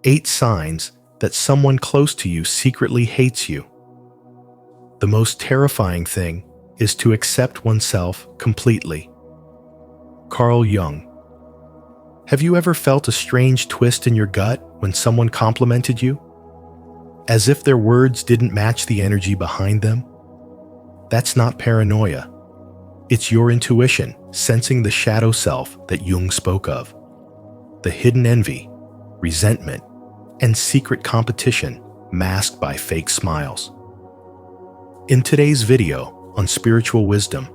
8 signs that someone close to you secretly hates you. The most terrifying thing is to accept oneself completely. Carl Jung. Have you ever felt a strange twist in your gut when someone complimented you? As if their words didn't match the energy behind them? That's not paranoia. It's your intuition sensing the shadow self that Jung spoke of. The hidden envy, resentment, and secret competition masked by fake smiles. In today's video on spiritual wisdom,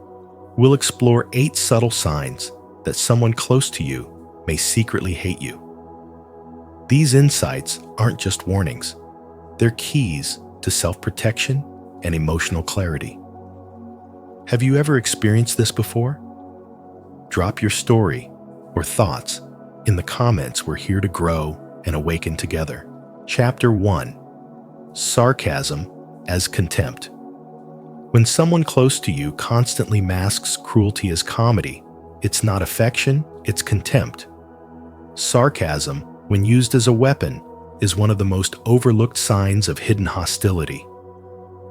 we'll explore 8 subtle signs that someone close to you may secretly hate you. These insights aren't just warnings. They're keys to self-protection and emotional clarity. Have you ever experienced this before? Drop your story or thoughts in the comments. We're here to grow and awaken together. Chapter 1. Sarcasm as contempt. When someone close to you constantly masks cruelty as comedy, it's not affection, it's contempt. Sarcasm, when used as a weapon, is one of the most overlooked signs of hidden hostility.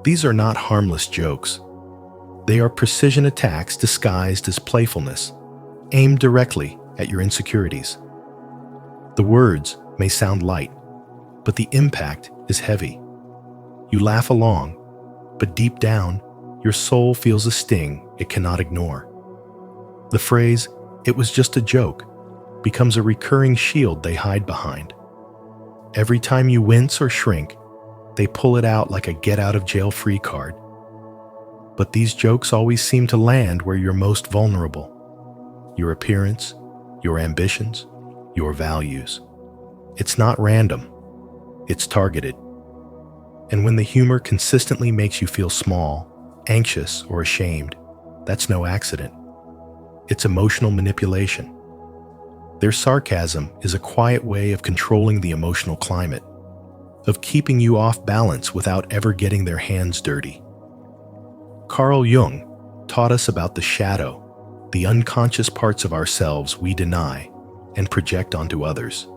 These are not harmless jokes. They are precision attacks disguised as playfulness, aimed directly at your insecurities. The words may sound light, but the impact is heavy. You laugh along, but deep down, your soul feels a sting it cannot ignore. The phrase, "it was just a joke," becomes a recurring shield they hide behind. Every time you wince or shrink, they pull it out like a get-out-of-jail-free card. But these jokes always seem to land where you're most vulnerable. Your appearance, your ambitions, your values. It's not random. It's targeted. And when the humor consistently makes you feel small, anxious, or ashamed, that's no accident. It's emotional manipulation. Their sarcasm is a quiet way of controlling the emotional climate, of keeping you off balance without ever getting their hands dirty. Carl Jung taught us about the shadow, the unconscious parts of ourselves we deny and project onto others.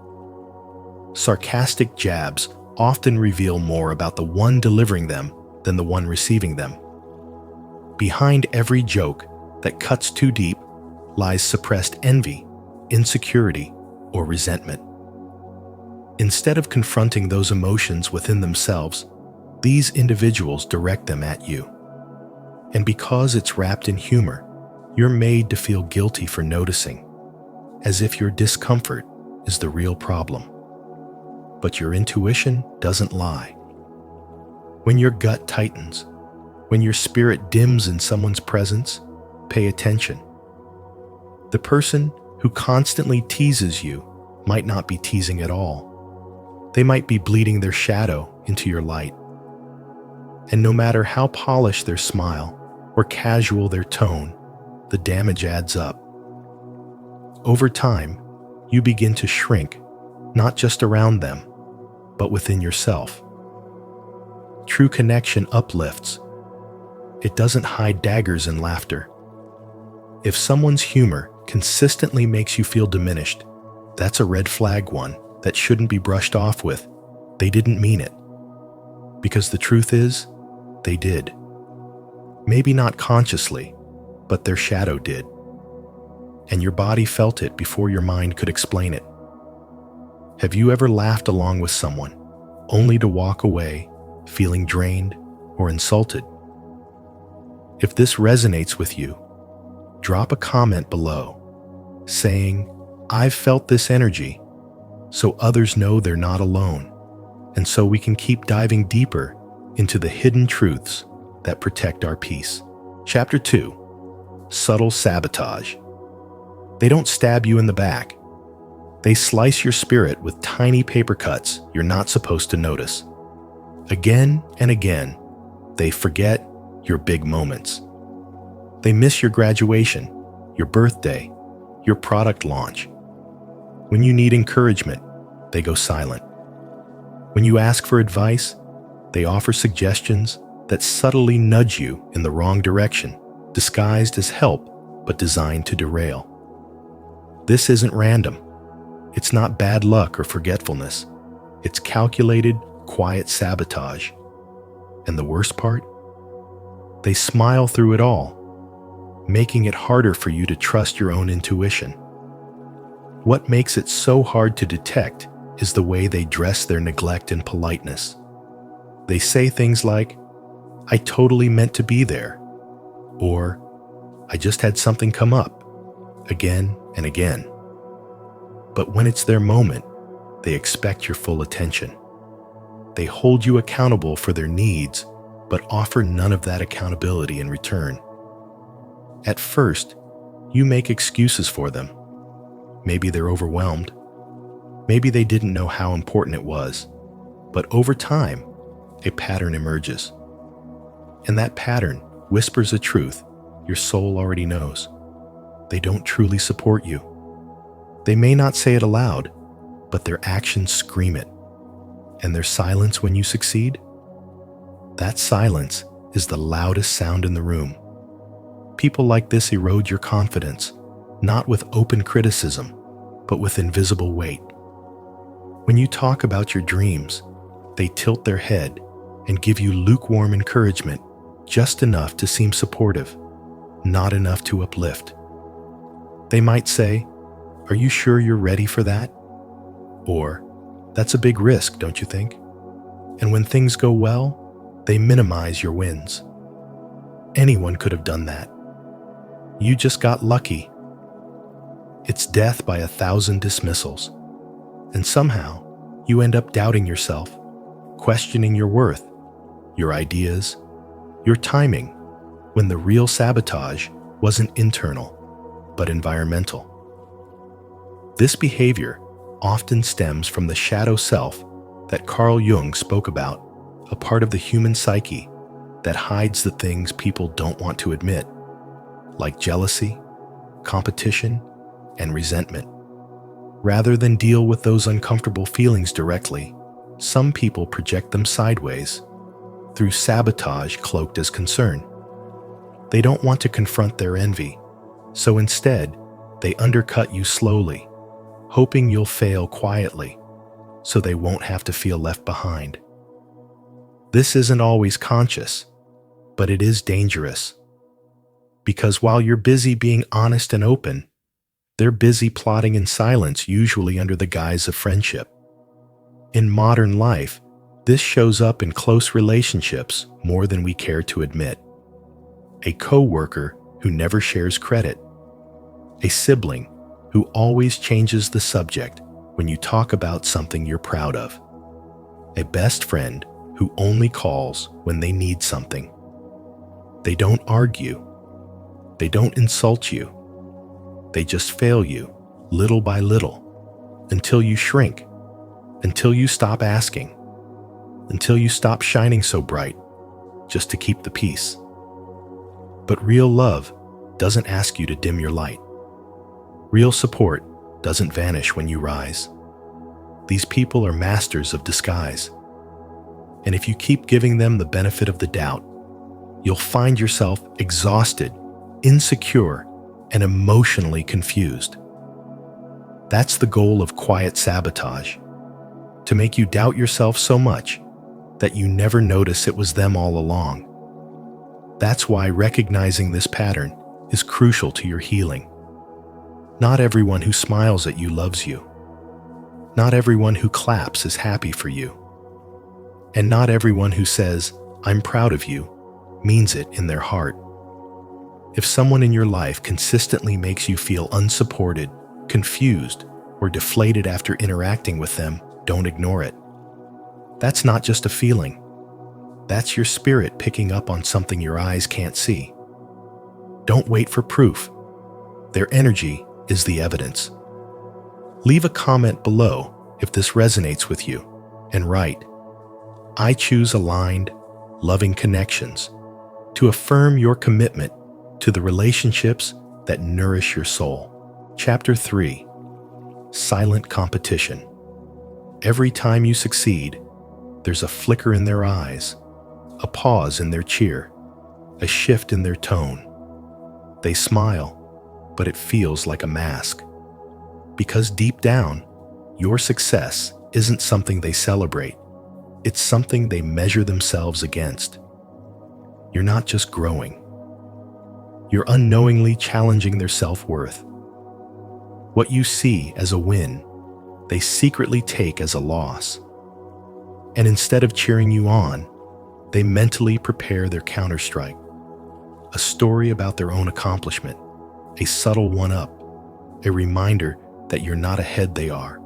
Sarcastic jabs often reveal more about the one delivering them than the one receiving them. Behind every joke that cuts too deep lies suppressed envy, insecurity, or resentment. Instead of confronting those emotions within themselves, these individuals direct them at you. And because it's wrapped in humor, you're made to feel guilty for noticing, as if your discomfort is the real problem. But your intuition doesn't lie. When your gut tightens, when your spirit dims in someone's presence, pay attention. The person who constantly teases you might not be teasing at all. They might be bleeding their shadow into your light. And no matter how polished their smile or casual their tone, the damage adds up. Over time, you begin to shrink, not just around them, but within yourself. True connection uplifts. It doesn't hide daggers and laughter. If someone's humor consistently makes you feel diminished, that's a red flag one that shouldn't be brushed off with, "they didn't mean it." Because the truth is, they did. Maybe not consciously, but their shadow did. And your body felt it before your mind could explain it. Have you ever laughed along with someone, only to walk away feeling drained or insulted? If this resonates with you, drop a comment below saying, "I've felt this energy," so others know they're not alone, and so we can keep diving deeper into the hidden truths that protect our peace. Chapter 2. Subtle sabotage. They don't stab you in the back. They slice your spirit with tiny paper cuts you're not supposed to notice. Again and again, they forget your big moments. They miss your graduation, your birthday, your product launch. When you need encouragement, they go silent. When you ask for advice, they offer suggestions that subtly nudge you in the wrong direction, disguised as help but designed to derail. This isn't random. It's not bad luck or forgetfulness. It's calculated, quiet sabotage. And the worst part? They smile through it all, making it harder for you to trust your own intuition. What makes it so hard to detect is the way they dress their neglect in politeness. They say things like, "I totally meant to be there," or "I just had something come up," again and again. But when it's their moment, they expect your full attention. They hold you accountable for their needs, but offer none of that accountability in return. At first, you make excuses for them. Maybe they're overwhelmed. Maybe they didn't know how important it was. But over time, a pattern emerges. And that pattern whispers a truth your soul already knows. They don't truly support you. They may not say it aloud, but their actions scream it. And their silence when you succeed? That silence is the loudest sound in the room. People like this erode your confidence, not with open criticism, but with invisible weight. When you talk about your dreams, they tilt their head and give you lukewarm encouragement, just enough to seem supportive, not enough to uplift. They might say, "Are you sure you're ready for that?" Or, "That's a big risk, don't you think?" And when things go well, they minimize your wins. Anyone could have done that. You just got lucky. It's death by 1,000 dismissals. And somehow, you end up doubting yourself, questioning your worth, your ideas, your timing, when the real sabotage wasn't internal, but environmental. This behavior often stems from the shadow self that Carl Jung spoke about, a part of the human psyche that hides the things people don't want to admit, like jealousy, competition, and resentment. Rather than deal with those uncomfortable feelings directly, some people project them sideways, through sabotage cloaked as concern. They don't want to confront their envy, so instead, they undercut you slowly, hoping you'll fail quietly, so they won't have to feel left behind. This isn't always conscious, but it is dangerous. Because while you're busy being honest and open, they're busy plotting in silence, usually under the guise of friendship. In modern life, this shows up in close relationships more than we care to admit. A coworker who never shares credit. A sibling who always changes the subject when you talk about something you're proud of. A best friend who only calls when they need something. They don't argue. They don't insult you. They just fail you, little by little, until you shrink, until you stop asking, until you stop shining so bright, just to keep the peace. But real love doesn't ask you to dim your light. Real support doesn't vanish when you rise. These people are masters of disguise. And if you keep giving them the benefit of the doubt, you'll find yourself exhausted, insecure, and emotionally confused. That's the goal of quiet sabotage, to make you doubt yourself so much that you never notice it was them all along. That's why recognizing this pattern is crucial to your healing. Not everyone who smiles at you loves you. Not everyone who claps is happy for you. And not everyone who says, "I'm proud of you," means it in their heart. If someone in your life consistently makes you feel unsupported, confused, or deflated after interacting with them, don't ignore it. That's not just a feeling. That's your spirit picking up on something your eyes can't see. Don't wait for proof. Their energy is the evidence. Leave a comment below if this resonates with you, and write, "I choose aligned, loving connections," to affirm your commitment to the relationships that nourish your soul. Chapter 3. Silent competition. Every time you succeed, there's a flicker in their eyes, a pause in their cheer, a shift in their tone. They smile, but it feels like a mask. Because deep down, your success isn't something they celebrate. It's something they measure themselves against. You're not just growing. You're unknowingly challenging their self-worth. What you see as a win, they secretly take as a loss. And instead of cheering you on, they mentally prepare their counterstrike. A story about their own accomplishment, a subtle one-up, a reminder that you're not ahead they are,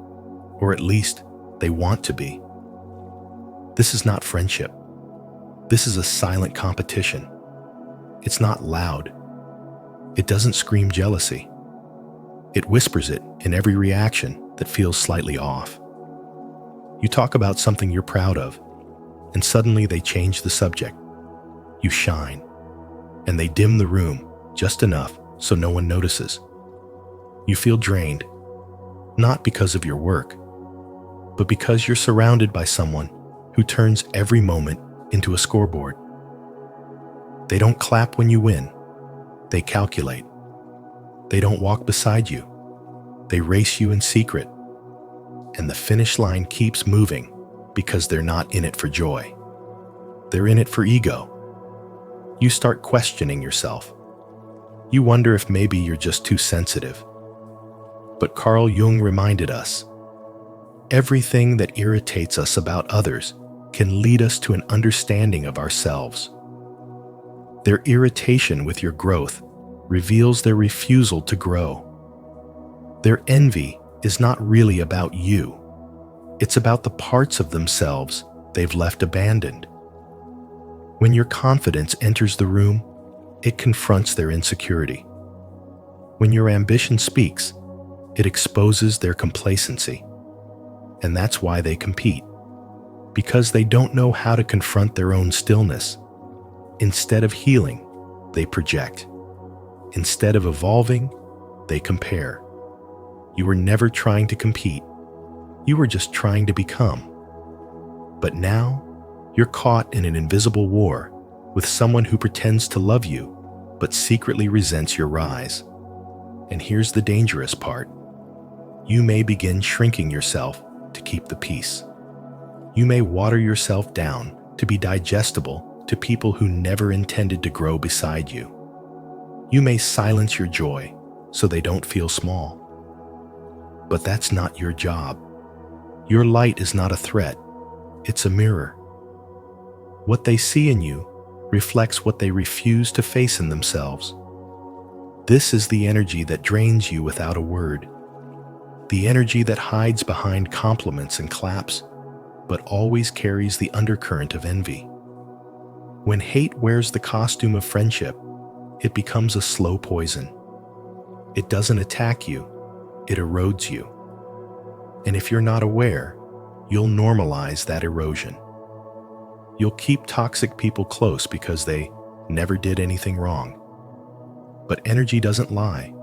or at least they want to be. This is not friendship. This is a silent competition. It's not loud. It doesn't scream jealousy. It whispers it in every reaction that feels slightly off. You talk about something you're proud of, and suddenly they change the subject. You shine, and they dim the room just enough so no one notices. You feel drained, not because of your work, but because you're surrounded by someone who turns every moment into a scoreboard. They don't clap when you win. They calculate. They don't walk beside you. They race you in secret. And the finish line keeps moving because they're not in it for joy. They're in it for ego. You start questioning yourself. You wonder if maybe you're just too sensitive. But Carl Jung reminded us, everything that irritates us about others can lead us to an understanding of ourselves. Their irritation with your growth reveals their refusal to grow. Their envy is not really about you. It's about the parts of themselves they've left abandoned. When your confidence enters the room, it confronts their insecurity. When your ambition speaks, it exposes their complacency. And that's why they compete. Because they don't know how to confront their own stillness. Instead of healing, they project. Instead of evolving, they compare. You were never trying to compete. You were just trying to become. But now, you're caught in an invisible war with someone who pretends to love you, but secretly resents your rise. And here's the dangerous part. You may begin shrinking yourself to keep the peace. You may water yourself down to be digestible to people who never intended to grow beside you. You may silence your joy so they don't feel small. But that's not your job. Your light is not a threat. It's a mirror. What they see in you reflects what they refuse to face in themselves. This is the energy that drains you without a word. The energy that hides behind compliments and claps, but always carries the undercurrent of envy. When hate wears the costume of friendship, it becomes a slow poison. It doesn't attack you, it erodes you. And if you're not aware, you'll normalize that erosion. You'll keep toxic people close because they never did anything wrong. But energy doesn't lie,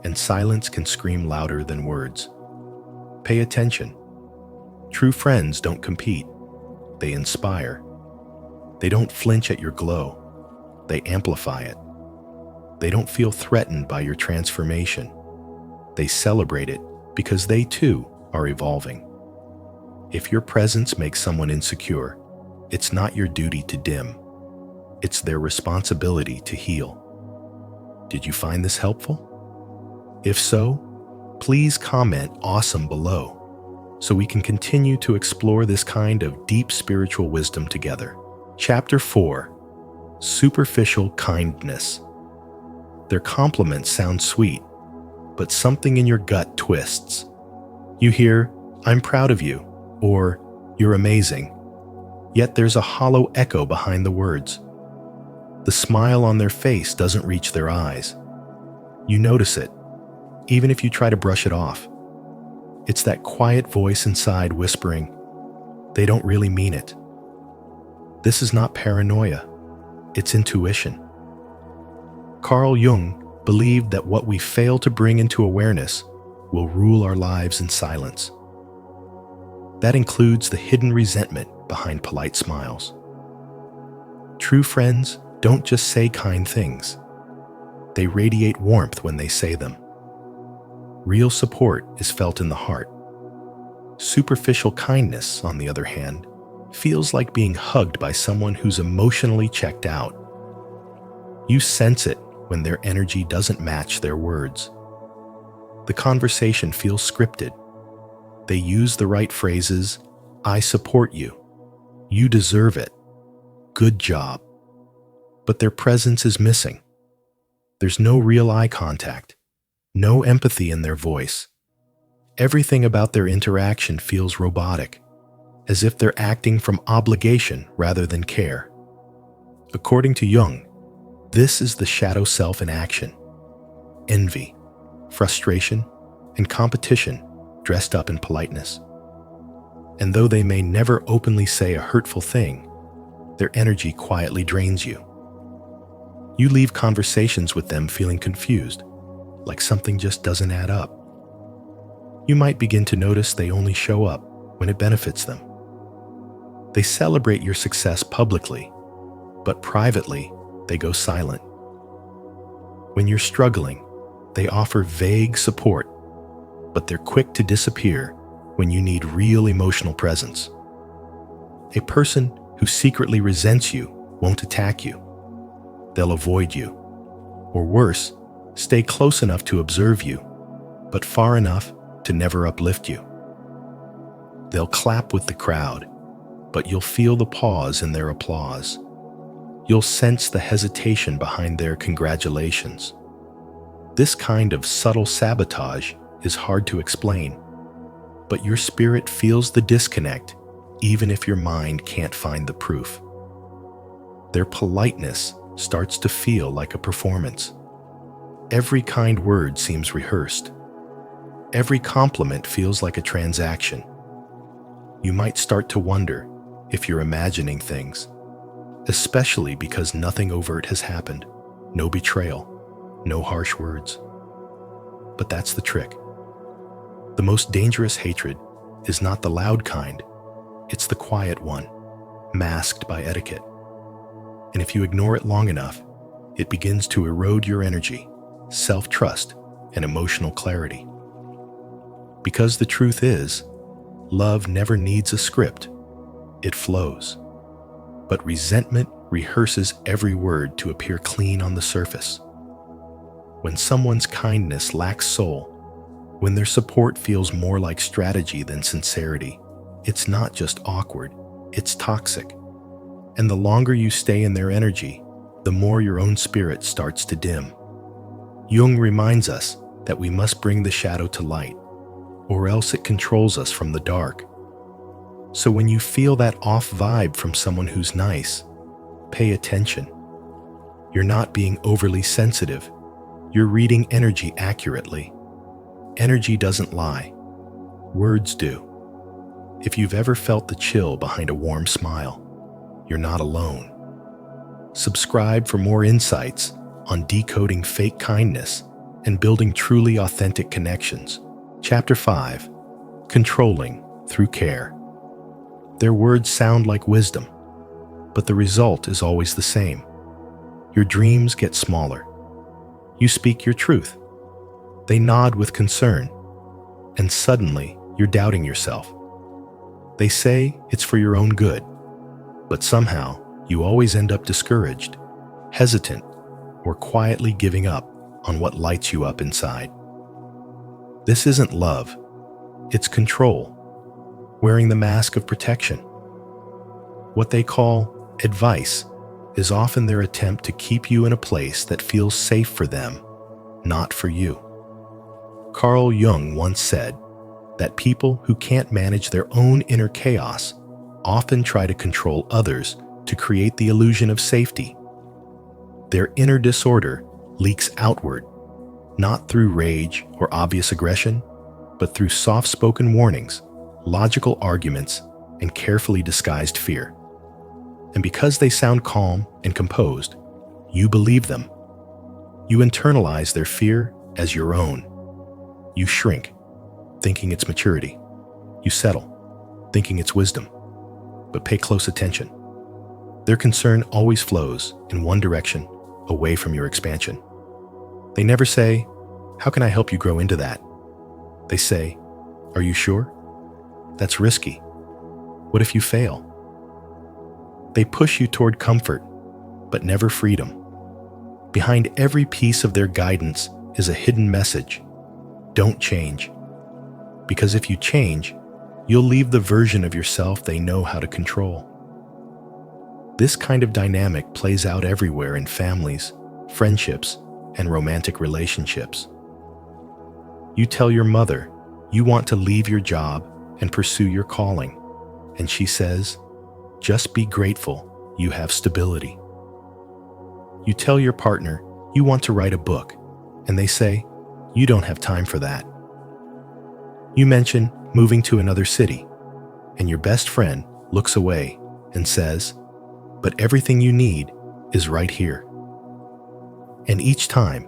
and silence can scream louder than words. Pay attention. True friends don't compete. They inspire. They don't flinch at your glow. They amplify it. They don't feel threatened by your transformation. They celebrate it because they too are evolving. If your presence makes someone insecure, it's not your duty to dim. It's their responsibility to heal. Did you find this helpful? If so, please comment "awesome" below so we can continue to explore this kind of deep spiritual wisdom together. Chapter 4: Superficial Kindness. Their compliments sound sweet, but something in your gut twists. You hear, "I'm proud of you," or "You're amazing," yet there's a hollow echo behind the words. The smile on their face doesn't reach their eyes. You notice it, even if you try to brush it off. It's that quiet voice inside whispering, "They don't really mean it." This is not paranoia, it's intuition. Carl Jung believed that what we fail to bring into awareness will rule our lives in silence. That includes the hidden resentment behind polite smiles. True friends don't just say kind things. They radiate warmth when they say them. Real support is felt in the heart. Superficial kindness, on the other hand, feels like being hugged by someone who's emotionally checked out. You sense it when their energy doesn't match their words. The conversation feels scripted. They use the right phrases: "I support you," "You deserve it," "Good job." But their presence is missing. There's no real eye contact, no empathy in their voice. Everything about their interaction feels robotic, as if they're acting from obligation rather than care. According to Jung, this is the shadow self in action. Envy, frustration, and competition dressed up in politeness. And though they may never openly say a hurtful thing, their energy quietly drains you. You leave conversations with them feeling confused, like something just doesn't add up. You might begin to notice they only show up when it benefits them. They celebrate your success publicly, but privately, they go silent. When you're struggling, they offer vague support, but they're quick to disappear when you need real emotional presence. A person who secretly resents you won't attack you. They'll avoid you. Or worse, stay close enough to observe you, but far enough to never uplift you. They'll clap with the crowd, but you'll feel the pause in their applause. You'll sense the hesitation behind their congratulations. This kind of subtle sabotage is hard to explain, but your spirit feels the disconnect even if your mind can't find the proof. Their politeness starts to feel like a performance. Every kind word seems rehearsed. Every compliment feels like a transaction. You might start to wonder if you're imagining things, especially because nothing overt has happened, no betrayal, no harsh words. But that's the trick. The most dangerous hatred is not the loud kind, it's the quiet one, masked by etiquette. And if you ignore it long enough, it begins to erode your energy, self-trust, and emotional clarity. Because the truth is, love never needs a script, it flows. But resentment rehearses every word to appear clean on the surface. When someone's kindness lacks soul, when their support feels more like strategy than sincerity, it's not just awkward, it's toxic. And the longer you stay in their energy, the more your own spirit starts to dim. Jung reminds us that we must bring the shadow to light, or else it controls us from the dark. So when you feel that off vibe from someone who's nice, pay attention. You're not being overly sensitive. You're reading energy accurately. Energy doesn't lie. Words do. If you've ever felt the chill behind a warm smile, you're not alone. Subscribe for more insights on decoding fake kindness and building truly authentic connections. Chapter 5. Controlling through care. Their words sound like wisdom, but the result is always the same. Your dreams get smaller. You speak your truth. They nod with concern, and suddenly you're doubting yourself. They say it's for your own good, but somehow you always end up discouraged, hesitant, or quietly giving up on what lights you up inside. This isn't love, it's control, wearing the mask of protection. What they call advice is often their attempt to keep you in a place that feels safe for them, not for you. Carl Jung once said that people who can't manage their own inner chaos often try to control others to create the illusion of safety. Their inner disorder leaks outward, not through rage or obvious aggression, but through soft-spoken warnings, logical arguments, and carefully disguised fear. And because they sound calm and composed, you believe them. You internalize their fear as your own. You shrink, thinking it's maturity. You settle, thinking it's wisdom. But pay close attention. Their concern always flows in one direction, away from your expansion. They never say, "How can I help you grow into that?" They say, "Are you sure?" That's risky. What if you fail? They push you toward comfort, but never freedom. Behind every piece of their guidance is a hidden message. Don't change. Because if you change, you'll leave the version of yourself they know how to control. This kind of dynamic plays out everywhere in families, friendships, and romantic relationships. You tell your mother you want to leave your job and pursue your calling, and she says, "Just be grateful you have stability." You tell your partner you want to write a book, and they say, "You don't have time for that." You mention moving to another city, and your best friend looks away and says, "But everything you need is right here." And each time,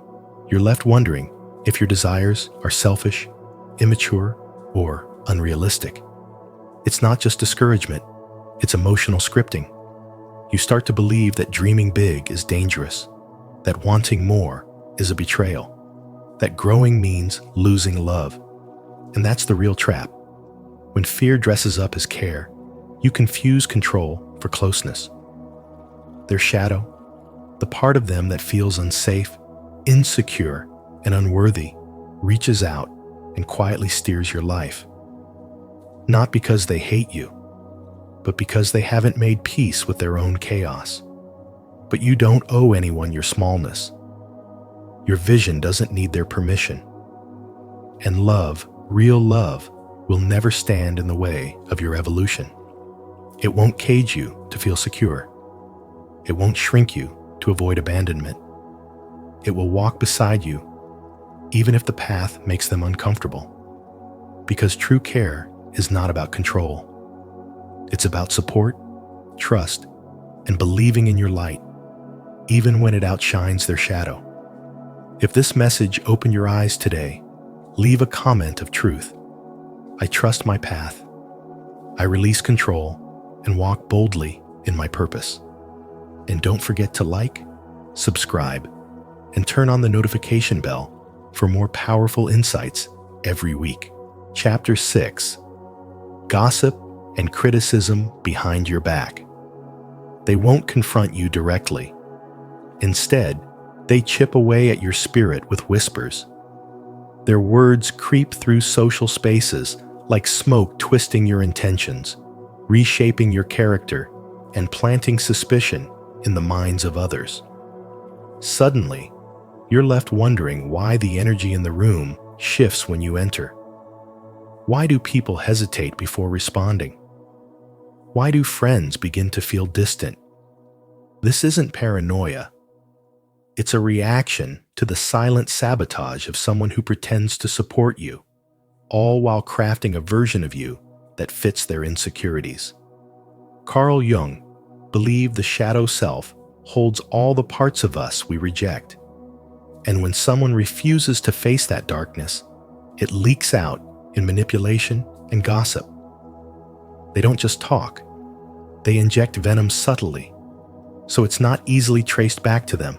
you're left wondering if your desires are selfish, immature, or unrealistic. It's not just discouragement, it's emotional scripting. You start to believe that dreaming big is dangerous, that wanting more is a betrayal, that growing means losing love. And that's the real trap. When fear dresses up as care, you confuse control for closeness. Their shadow, the part of them that feels unsafe, insecure, and unworthy, reaches out and quietly steers your life. Not because they hate you, but because they haven't made peace with their own chaos. But you don't owe anyone your smallness. Your vision doesn't need their permission. And love, real love, will never stand in the way of your evolution. It won't cage you to feel secure. It won't shrink you to avoid abandonment. It will walk beside you, even if the path makes them uncomfortable. Because true care is not about control. It's about support, trust, and believing in your light, even when it outshines their shadow. If this message opened your eyes today, leave a comment of truth. I trust my path. I release control and walk boldly in my purpose. And don't forget to like, subscribe, and turn on the notification bell for more powerful insights every week. Chapter 6: Gossip and Criticism Behind Your Back. They won't confront you directly. Instead, they chip away at your spirit with whispers. Their words creep through social spaces like smoke, twisting your intentions, reshaping your character, and planting suspicion in the minds of others. Suddenly, you're left wondering why the energy in the room shifts when you enter. Why do people hesitate before responding? Why do friends begin to feel distant? This isn't paranoia. It's a reaction to the silent sabotage of someone who pretends to support you, all while crafting a version of you that fits their insecurities. Carl Jung believed the shadow self holds all the parts of us we reject. And when someone refuses to face that darkness, it leaks out in manipulation and gossip. They don't just talk, they inject venom subtly, so it's not easily traced back to them.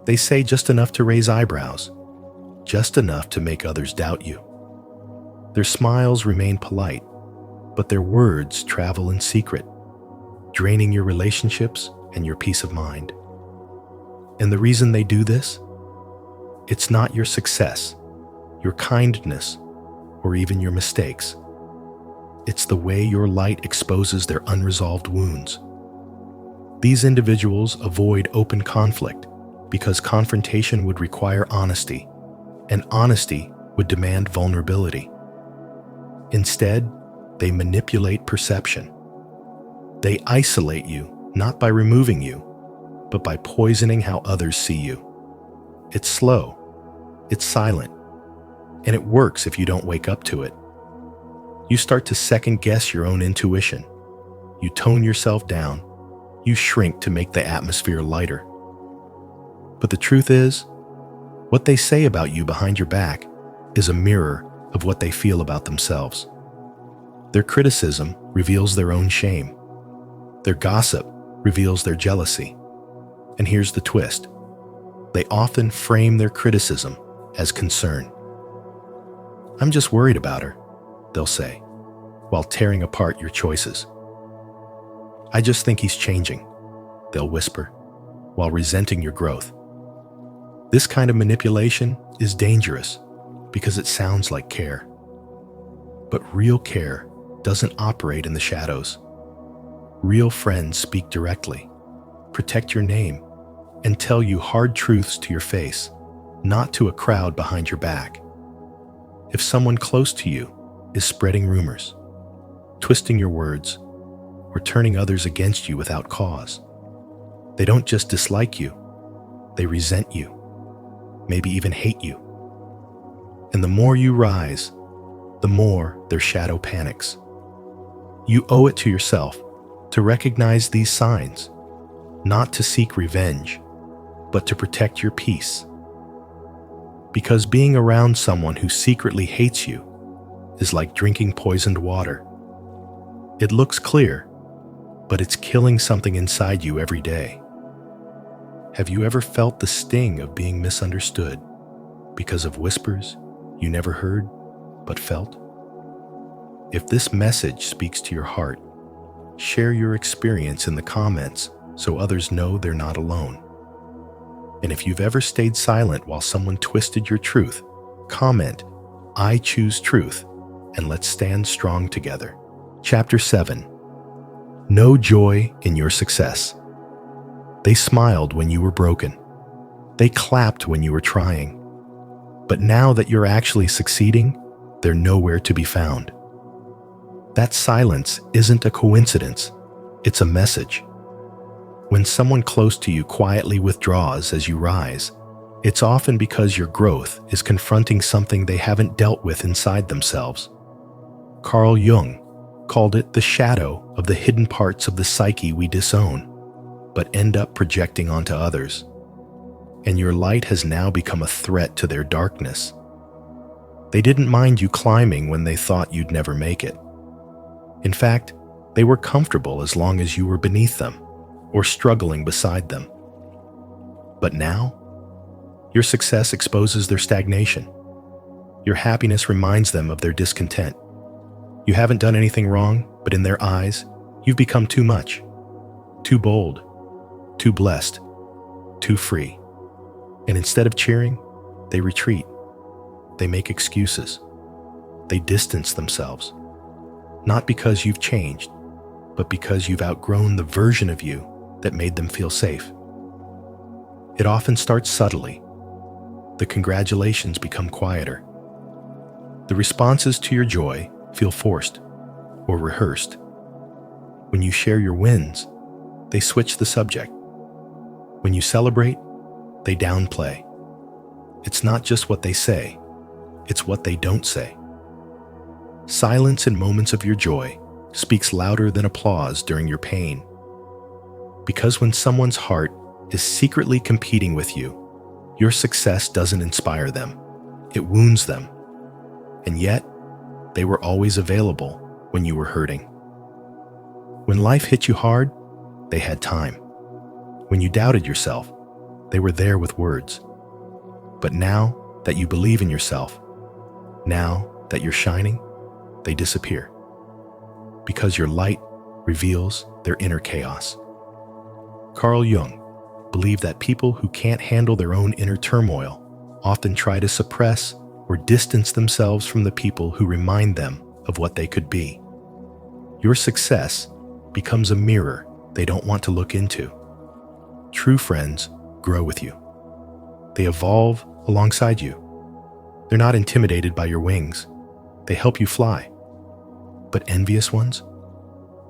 They say just enough to raise eyebrows, just enough to make others doubt you. Their smiles remain polite, but their words travel in secret, draining your relationships and your peace of mind. And the reason they do this? It's not your success, your kindness, or even your mistakes. It's the way your light exposes their unresolved wounds. These individuals avoid open conflict because confrontation would require honesty, and honesty would demand vulnerability. Instead, they manipulate perception. They isolate you not by removing you, but by poisoning how others see you. It's slow, it's silent, and it works if you don't wake up to it. You start to second-guess your own intuition. You tone yourself down. You shrink to make the atmosphere lighter. But the truth is, what they say about you behind your back is a mirror of what they feel about themselves. Their criticism reveals their own shame. Their gossip reveals their jealousy. And here's the twist. They often frame their criticism as concern. "I'm just worried about her," they'll say. while tearing apart your choices. "I just think he's changing," they'll whisper, while resenting your growth. This kind of manipulation is dangerous because it sounds like care. But real care doesn't operate in the shadows. Real friends speak directly, protect your name, and tell you hard truths to your face, not to a crowd behind your back. If someone close to you is spreading rumors, twisting your words, or turning others against you without cause, they don't just dislike you, they resent you, maybe even hate you. And the more you rise, the more their shadow panics. You owe it to yourself to recognize these signs, not to seek revenge, but to protect your peace. Because being around someone who secretly hates you is like drinking poisoned water. It looks clear, but it's killing something inside you every day. Have you ever felt the sting of being misunderstood because of whispers you never heard but felt? If this message speaks to your heart, share your experience in the comments so others know they're not alone. And if you've ever stayed silent while someone twisted your truth, comment, "I choose truth," and let's stand strong together. Chapter 7. Know joy in your success. They smiled when you were broken. They clapped when you were trying. But now that you're actually succeeding, they're nowhere to be found. That silence isn't a coincidence, it's a message. When someone close to you quietly withdraws as you rise, it's often because your growth is confronting something they haven't dealt with inside themselves. Carl Jung called it the shadow of the hidden parts of the psyche we disown, but end up projecting onto others. And your light has now become a threat to their darkness. They didn't mind you climbing when they thought you'd never make it. In fact, they were comfortable as long as you were beneath them or struggling beside them. But now, your success exposes their stagnation. Your happiness reminds them of their discontent. You haven't done anything wrong, but in their eyes, you've become too much, too bold, too blessed, too free. And instead of cheering, they retreat. They make excuses. They distance themselves. Not because you've changed, but because you've outgrown the version of you that made them feel safe. It often starts subtly. The congratulations become quieter. The responses to your joy feel forced or rehearsed. When you share your wins, they switch the subject. When you celebrate, they downplay. It's not just what they say, it's what they don't say. Silence in moments of your joy speaks louder than applause during your pain. Because when someone's heart is secretly competing with you, your success doesn't inspire them. It wounds them. And yet, they were always available when you were hurting. When life hit you hard, they had time. When you doubted yourself, they were there with words. But now that you believe in yourself, now that you're shining, they disappear. Because your light reveals their inner chaos. Carl Jung believed that people who can't handle their own inner turmoil often try to suppress or distance themselves from the people who remind them of what they could be. Your success becomes a mirror they don't want to look into. True friends grow with you. They evolve alongside you. They're not intimidated by your wings. They help you fly. But envious ones?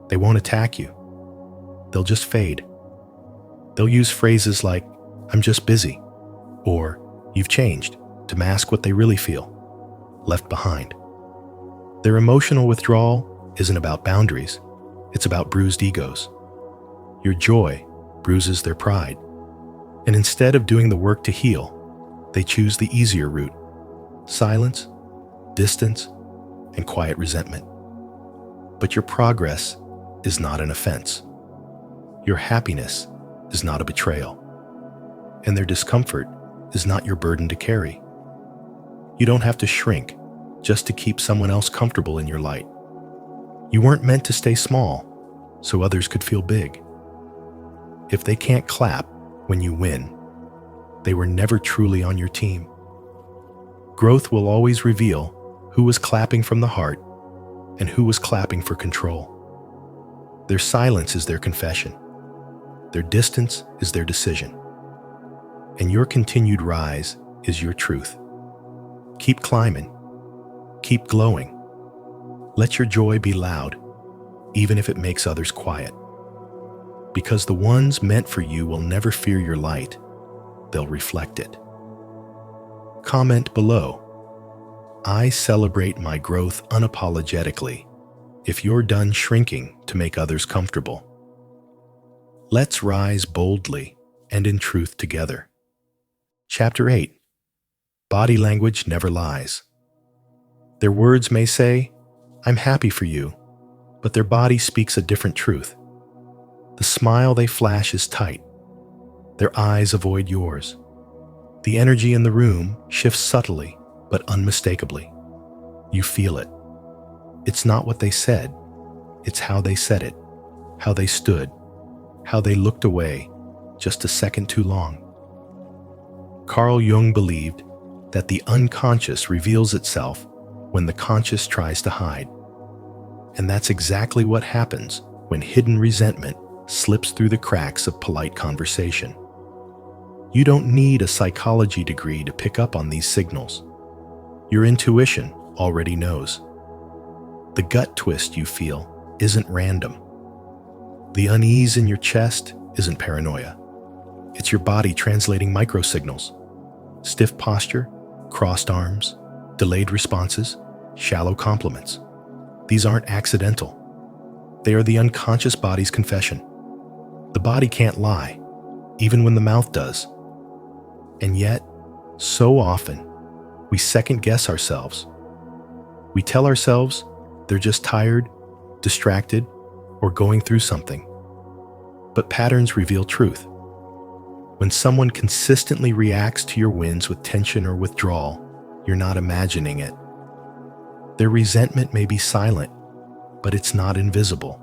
They won't attack you. They'll just fade. They'll use phrases like, "I'm just busy," or "You've changed," to mask what they really feel, left behind. Their emotional withdrawal isn't about boundaries. It's about bruised egos. Your joy bruises their pride. And instead of doing the work to heal, they choose the easier route: silence, distance, and quiet resentment. But your progress is not an offense. Your happiness is not a betrayal. And their discomfort is not your burden to carry. You don't have to shrink just to keep someone else comfortable in your light. You weren't meant to stay small, so others could feel big. If they can't clap when you win, they were never truly on your team. Growth will always reveal who was clapping from the heart and who was clapping for control. Their silence is their confession. Their distance is their decision. And your continued rise is your truth. Keep climbing. Keep glowing. Let your joy be loud, even if it makes others quiet. Because the ones meant for you will never fear your light. They'll reflect it. Comment below. I celebrate my growth unapologetically if you're done shrinking to make others comfortable. Let's rise boldly and in truth together. Chapter 8. Body language never lies. Their words may say, "I'm happy for you," but their body speaks a different truth. The smile they flash is tight. Their eyes avoid yours. The energy in the room shifts subtly but unmistakably. You feel it. It's not what they said. It's how they said it, how they stood, how they looked away just a second too long. Carl Jung believed that the unconscious reveals itself when the conscious tries to hide. And that's exactly what happens when hidden resentment slips through the cracks of polite conversation. You don't need a psychology degree to pick up on these signals. Your intuition already knows. The gut twist you feel isn't random. The unease in your chest isn't paranoia. It's your body translating microsignals. Stiff posture, crossed arms, delayed responses, shallow compliments. These aren't accidental. They are the unconscious body's confession. The body can't lie, even when the mouth does. And yet, so often, we second-guess ourselves. We tell ourselves they're just tired, distracted, or going through something. But patterns reveal truth. When someone consistently reacts to your wins with tension or withdrawal, you're not imagining it. Their resentment may be silent, but it's not invisible.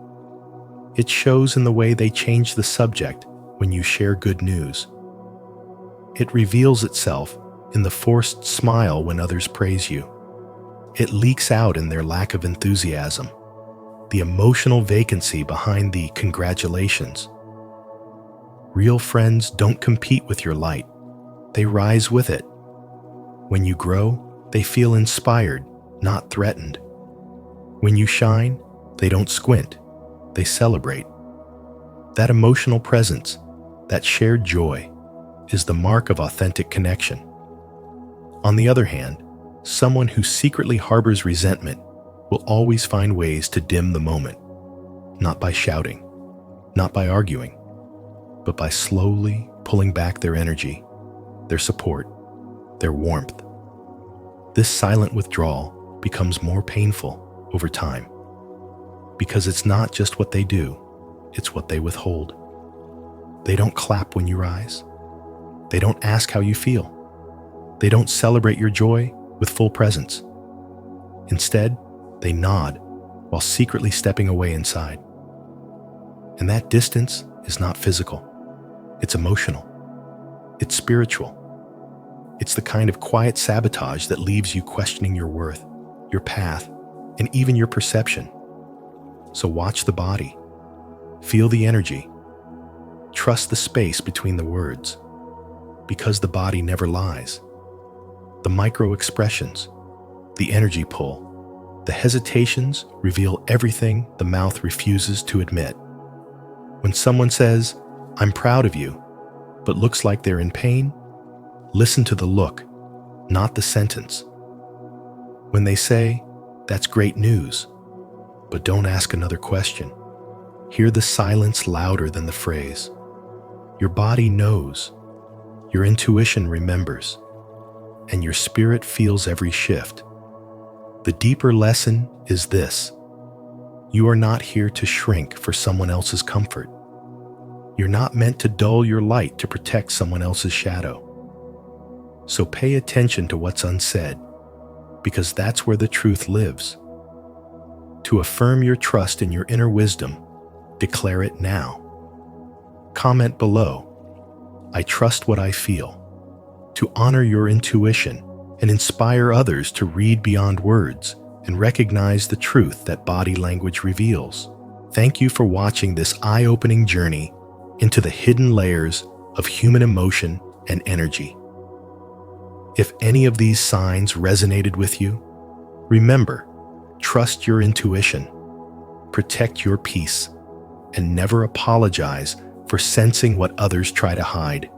It shows in the way they change the subject when you share good news. It reveals itself in the forced smile when others praise you. It leaks out in their lack of enthusiasm, the emotional vacancy behind the congratulations. Real friends don't compete with your light. They rise with it. When you grow, they feel inspired, not threatened. When you shine, they don't squint. They celebrate. That emotional presence, that shared joy, is the mark of authentic connection. On the other hand, someone who secretly harbors resentment will always find ways to dim the moment, not by shouting, not by arguing, but by slowly pulling back their energy, their support, their warmth. This silent withdrawal becomes more painful over time, because it's not just what they do, it's what they withhold. They don't clap when you rise. They don't ask how you feel. They don't celebrate your joy with full presence. Instead, they nod while secretly stepping away inside. And that distance is not physical. It's emotional. It's spiritual. It's the kind of quiet sabotage that leaves you questioning your worth, your path, and even your perception. So watch the body. Feel the energy. Trust the space between the words. Because the body never lies. The micro-expressions, the energy pull, the hesitations reveal everything the mouth refuses to admit. When someone says, "I'm proud of you," but looks like they're in pain, listen to the look, not the sentence. When they say, "That's great news," but don't ask another question, hear the silence louder than the phrase. Your body knows, your intuition remembers, and your spirit feels every shift. The deeper lesson is this: you are not here to shrink for someone else's comfort. You're not meant to dull your light to protect someone else's shadow. So pay attention to what's unsaid, because that's where the truth lives. To affirm your trust in your inner wisdom, declare it now. Comment below, "I trust what I feel." To honor your intuition and inspire others to read beyond words and recognize the truth that body language reveals. Thank you for watching this eye-opening journey into the hidden layers of human emotion and energy. If any of these signs resonated with you, remember, trust your intuition, protect your peace, and never apologize for sensing what others try to hide.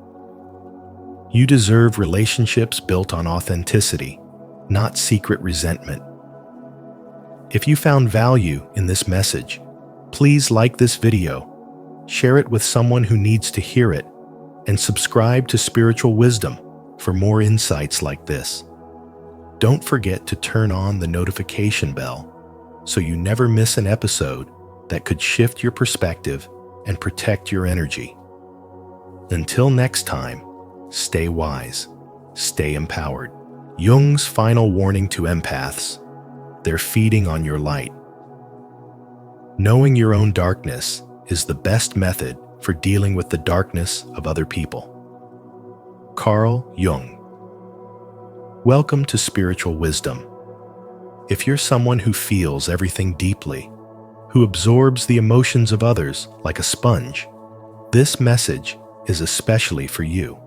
You deserve relationships built on authenticity, not secret resentment. If you found value in this message, please like this video, share it with someone who needs to hear it, and subscribe to Spiritual Wisdom for more insights like this. Don't forget to turn on the notification bell so you never miss an episode that could shift your perspective and protect your energy. Until next time, stay wise, stay empowered. Jung's final warning to empaths: they're feeding on your light. Knowing your own darkness is the best method for dealing with the darkness of other people. Carl Jung. Welcome to Spiritual Wisdom. If you're someone who feels everything deeply, who absorbs the emotions of others like a sponge, this message is especially for you.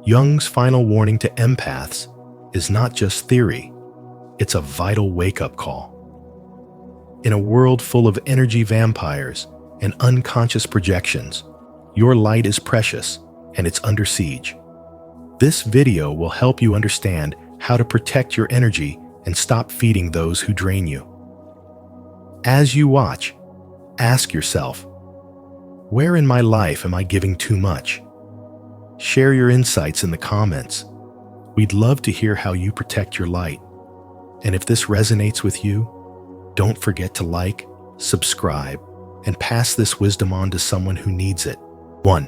Jung's final warning to empaths is not just theory, it's a vital wake-up call. In a world full of energy vampires and unconscious projections, your light is precious and it's under siege. This video will help you understand how to protect your energy and stop feeding those who drain you. As you watch, ask yourself, where in my life am I giving too much? Share your insights in the comments. We'd love to hear how you protect your light. And if this resonates with you, don't forget to like, subscribe, and pass this wisdom on to someone who needs it. 1.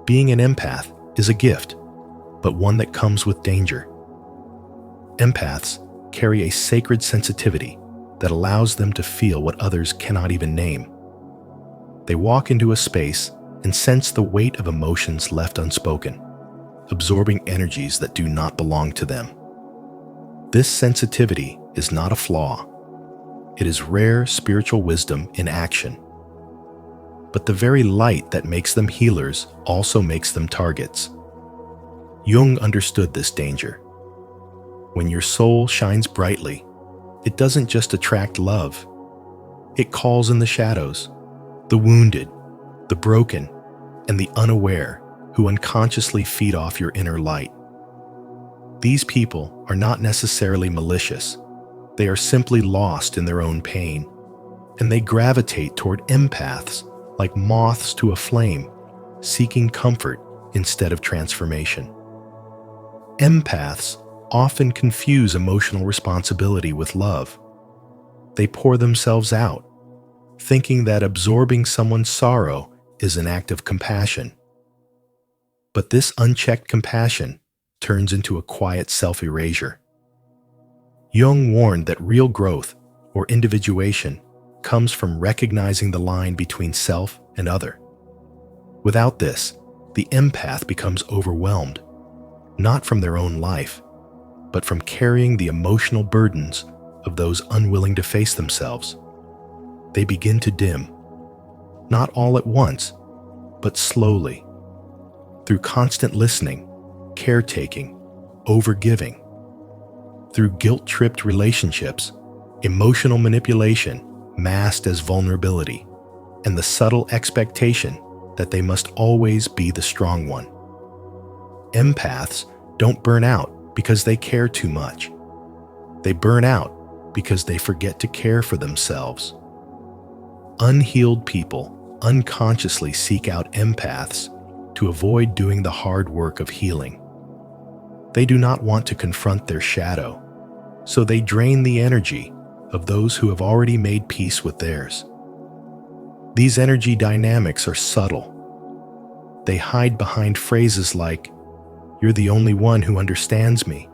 Being an empath is a gift, but one that comes with danger. Empaths carry a sacred sensitivity that allows them to feel what others cannot even name. They walk into a space and sense the weight of emotions left unspoken, absorbing energies that do not belong to them. This sensitivity is not a flaw. It is rare spiritual wisdom in action. But the very light that makes them healers also makes them targets. Jung understood this danger. When your soul shines brightly, it doesn't just attract love. It calls in the shadows, the wounded, the broken, and the unaware who unconsciously feed off your inner light. These people are not necessarily malicious. They are simply lost in their own pain, and they gravitate toward empaths like moths to a flame, seeking comfort instead of transformation. Empaths often confuse emotional responsibility with love. They pour themselves out, thinking that absorbing someone's sorrow is an act of compassion. But this unchecked compassion turns into a quiet self-erasure. Jung warned that real growth, or individuation, comes from recognizing the line between self and other. Without this, the empath becomes overwhelmed, not from their own life, but from carrying the emotional burdens of those unwilling to face themselves. They begin to dim, not all at once, but slowly, through constant listening, caretaking, overgiving, through guilt-tripped relationships, emotional manipulation masked as vulnerability, and the subtle expectation that they must always be the strong one. Empaths don't burn out because they care too much. They burn out because they forget to care for themselves. Unhealed people unconsciously seek out empaths to avoid doing the hard work of healing. They do not want to confront their shadow, so they drain the energy of those who have already made peace with theirs. These energy dynamics are subtle. They hide behind phrases like, "You're the only one who understands me,"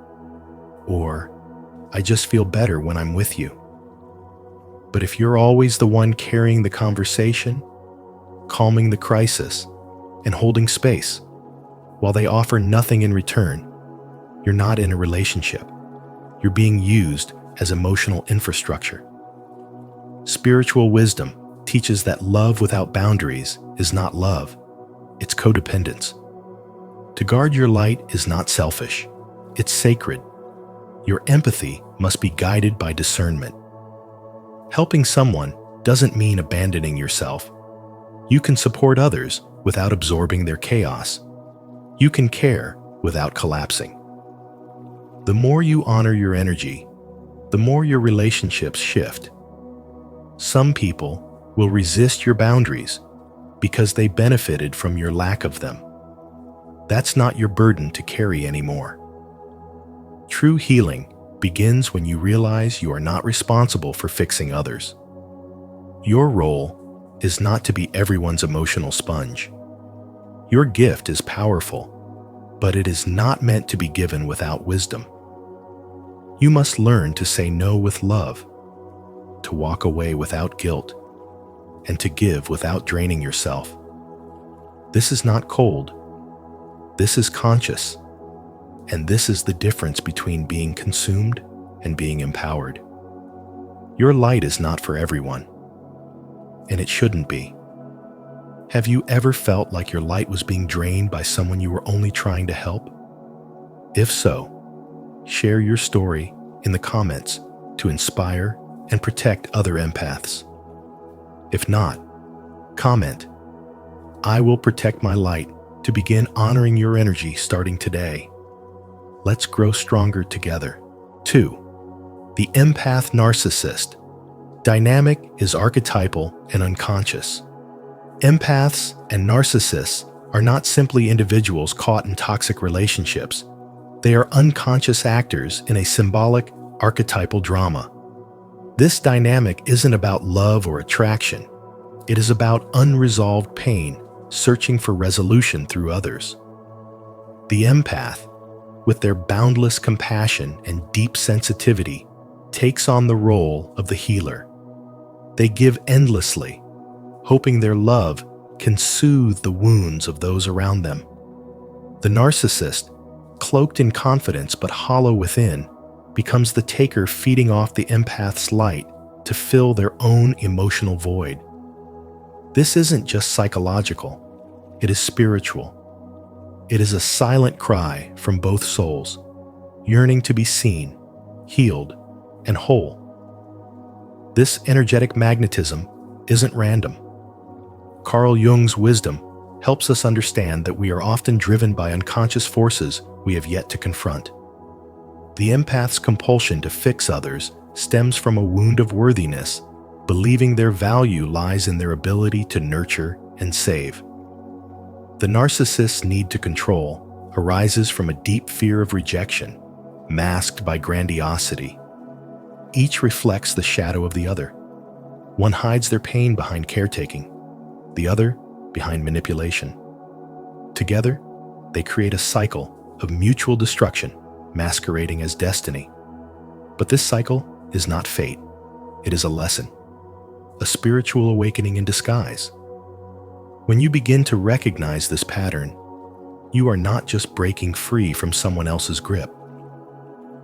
or "I just feel better when I'm with you." But if you're always the one carrying the conversation, calming the crisis, and holding space, while they offer nothing in return, you're not in a relationship. You're being used as emotional infrastructure. Spiritual wisdom teaches that love without boundaries is not love, it's codependence. To guard your light is not selfish, it's sacred. Your empathy must be guided by discernment. Helping someone doesn't mean abandoning yourself. You can support others without absorbing their chaos. You can care without collapsing. The more you honor your energy, the more your relationships shift. Some people will resist your boundaries because they benefited from your lack of them. That's not your burden to carry anymore. True healing begins when you realize you are not responsible for fixing others. Your role is not to be everyone's emotional sponge. Your gift is powerful, but it is not meant to be given without wisdom. You must learn to say no with love, to walk away without guilt, and to give without draining yourself. This is not cold. This is conscious. And this is the difference between being consumed and being empowered. Your light is not for everyone, and it shouldn't be. Have you ever felt like your light was being drained by someone you were only trying to help? If so, share your story in the comments to inspire and protect other empaths. If not, comment, "I will protect my light," to begin honoring your energy starting today. Let's grow stronger together. 2. The empath narcissist. Dynamic is archetypal and unconscious. Empaths and narcissists are not simply individuals caught in toxic relationships. They are unconscious actors in a symbolic, archetypal drama. This dynamic isn't about love or attraction. It is about unresolved pain, searching for resolution through others. The empath, with their boundless compassion and deep sensitivity, takes on the role of the healer. They give endlessly, hoping their love can soothe the wounds of those around them. The narcissist, cloaked in confidence but hollow within, becomes the taker feeding off the empath's light to fill their own emotional void. This isn't just psychological, it is spiritual. It is a silent cry from both souls, yearning to be seen, healed, and whole. This energetic magnetism isn't random. Carl Jung's wisdom helps us understand that we are often driven by unconscious forces we have yet to confront. The empath's compulsion to fix others stems from a wound of worthiness, believing their value lies in their ability to nurture and save. The narcissist's need to control arises from a deep fear of rejection, masked by grandiosity. Each reflects the shadow of the other. One hides their pain behind caretaking, the other behind manipulation. Together, they create a cycle of mutual destruction, masquerading as destiny. But this cycle is not fate. It is a lesson, a spiritual awakening in disguise. When you begin to recognize this pattern, you are not just breaking free from someone else's grip.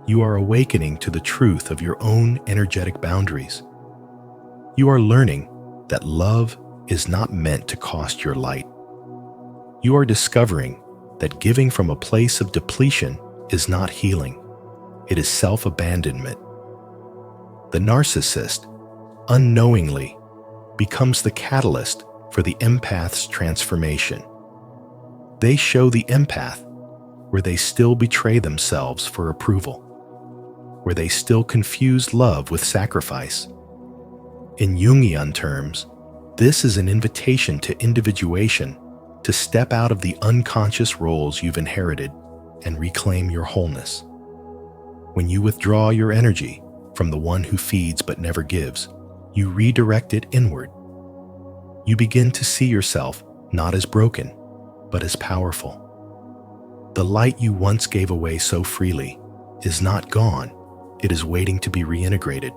You are awakening to the truth of your own energetic boundaries. You are learning that love is not meant to cost your light. You are discovering that giving from a place of depletion is not healing. It is self-abandonment. The narcissist, unknowingly, becomes the catalyst for the empath's transformation. They show the empath where they still betray themselves for approval, where they still confuse love with sacrifice. In Jungian terms, this is an invitation to individuation, to step out of the unconscious roles you've inherited and reclaim your wholeness. When you withdraw your energy from the one who feeds but never gives, you redirect it inward. You begin to see yourself not as broken, but as powerful. The light you once gave away so freely is not gone. It is waiting to be reintegrated.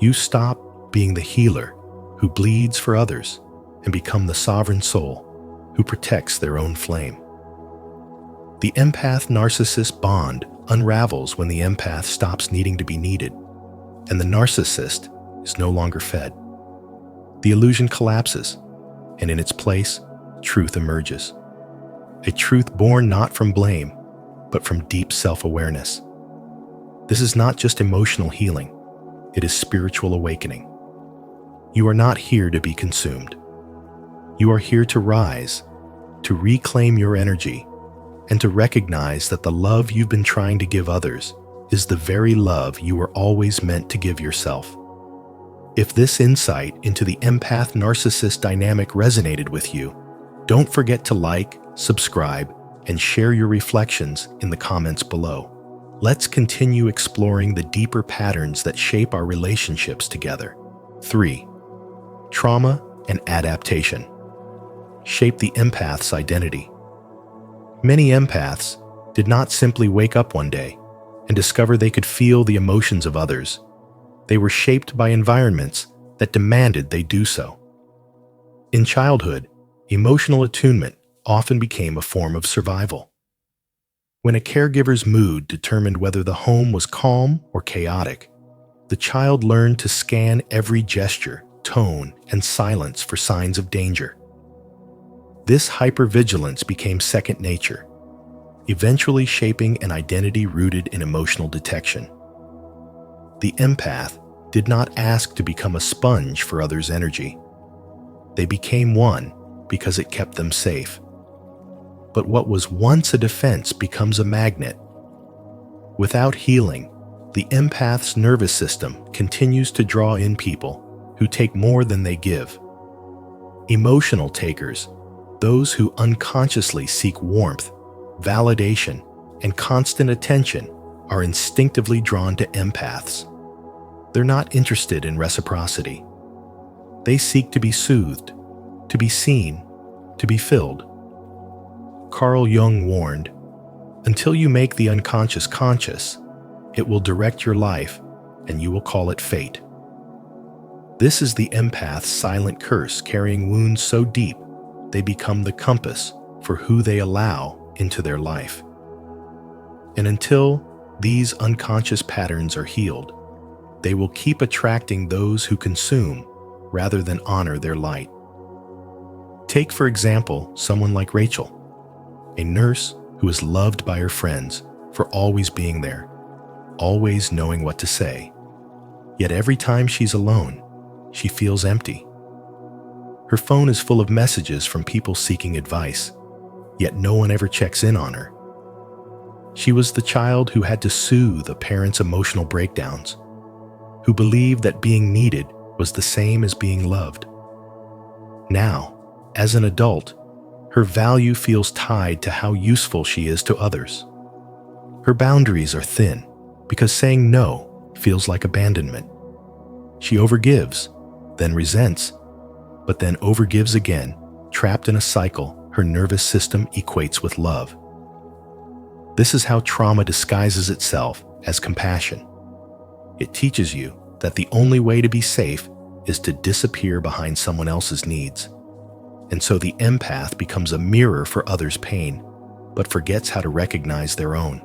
You stop being the healer who bleeds for others and become the sovereign soul who protects their own flame. The empath-narcissist bond unravels when the empath stops needing to be needed, and the narcissist is no longer fed. The illusion collapses, and in its place, truth emerges. A truth born not from blame, but from deep self-awareness. This is not just emotional healing, it is spiritual awakening. You are not here to be consumed. You are here to rise, to reclaim your energy, and to recognize that the love you've been trying to give others is the very love you were always meant to give yourself. If this insight into the empath-narcissist dynamic resonated with you, don't forget to like, subscribe, and share your reflections in the comments below. Let's continue exploring the deeper patterns that shape our relationships together. 3. Trauma and adaptation shape the empath's identity. Many empaths did not simply wake up one day and discover they could feel the emotions of others. They were shaped by environments that demanded they do so. In childhood, emotional attunement often became a form of survival. When a caregiver's mood determined whether the home was calm or chaotic, the child learned to scan every gesture, tone, and silence for signs of danger. This hypervigilance became second nature, eventually shaping an identity rooted in emotional detection. The empath did not ask to become a sponge for others' energy. They became one because it kept them safe. But what was once a defense becomes a magnet. Without healing, the empath's nervous system continues to draw in people who take more than they give. Emotional takers, those who unconsciously seek warmth, validation, and constant attention, are instinctively drawn to empaths. They're not interested in reciprocity. They seek to be soothed, to be seen, to be filled. Carl Jung warned, "Until you make the unconscious conscious, it will direct your life and you will call it fate." This is the empath's silent curse, carrying wounds so deep they become the compass for who they allow into their life. And until these unconscious patterns are healed, they will keep attracting those who consume rather than honor their light. Take, for example, someone like Rachel, a nurse who is loved by her friends for always being there, always knowing what to say. Yet every time she's alone, she feels empty. Her phone is full of messages from people seeking advice, yet no one ever checks in on her. She was the child who had to soothe a parent's emotional breakdowns, who believed that being needed was the same as being loved. Now, as an adult, her value feels tied to how useful she is to others. Her boundaries are thin because saying no feels like abandonment. She overgives, then resents, but then overgives again, trapped in a cycle her nervous system equates with love. This is how trauma disguises itself as compassion. It teaches you that the only way to be safe is to disappear behind someone else's needs. And so the empath becomes a mirror for others' pain, but forgets how to recognize their own.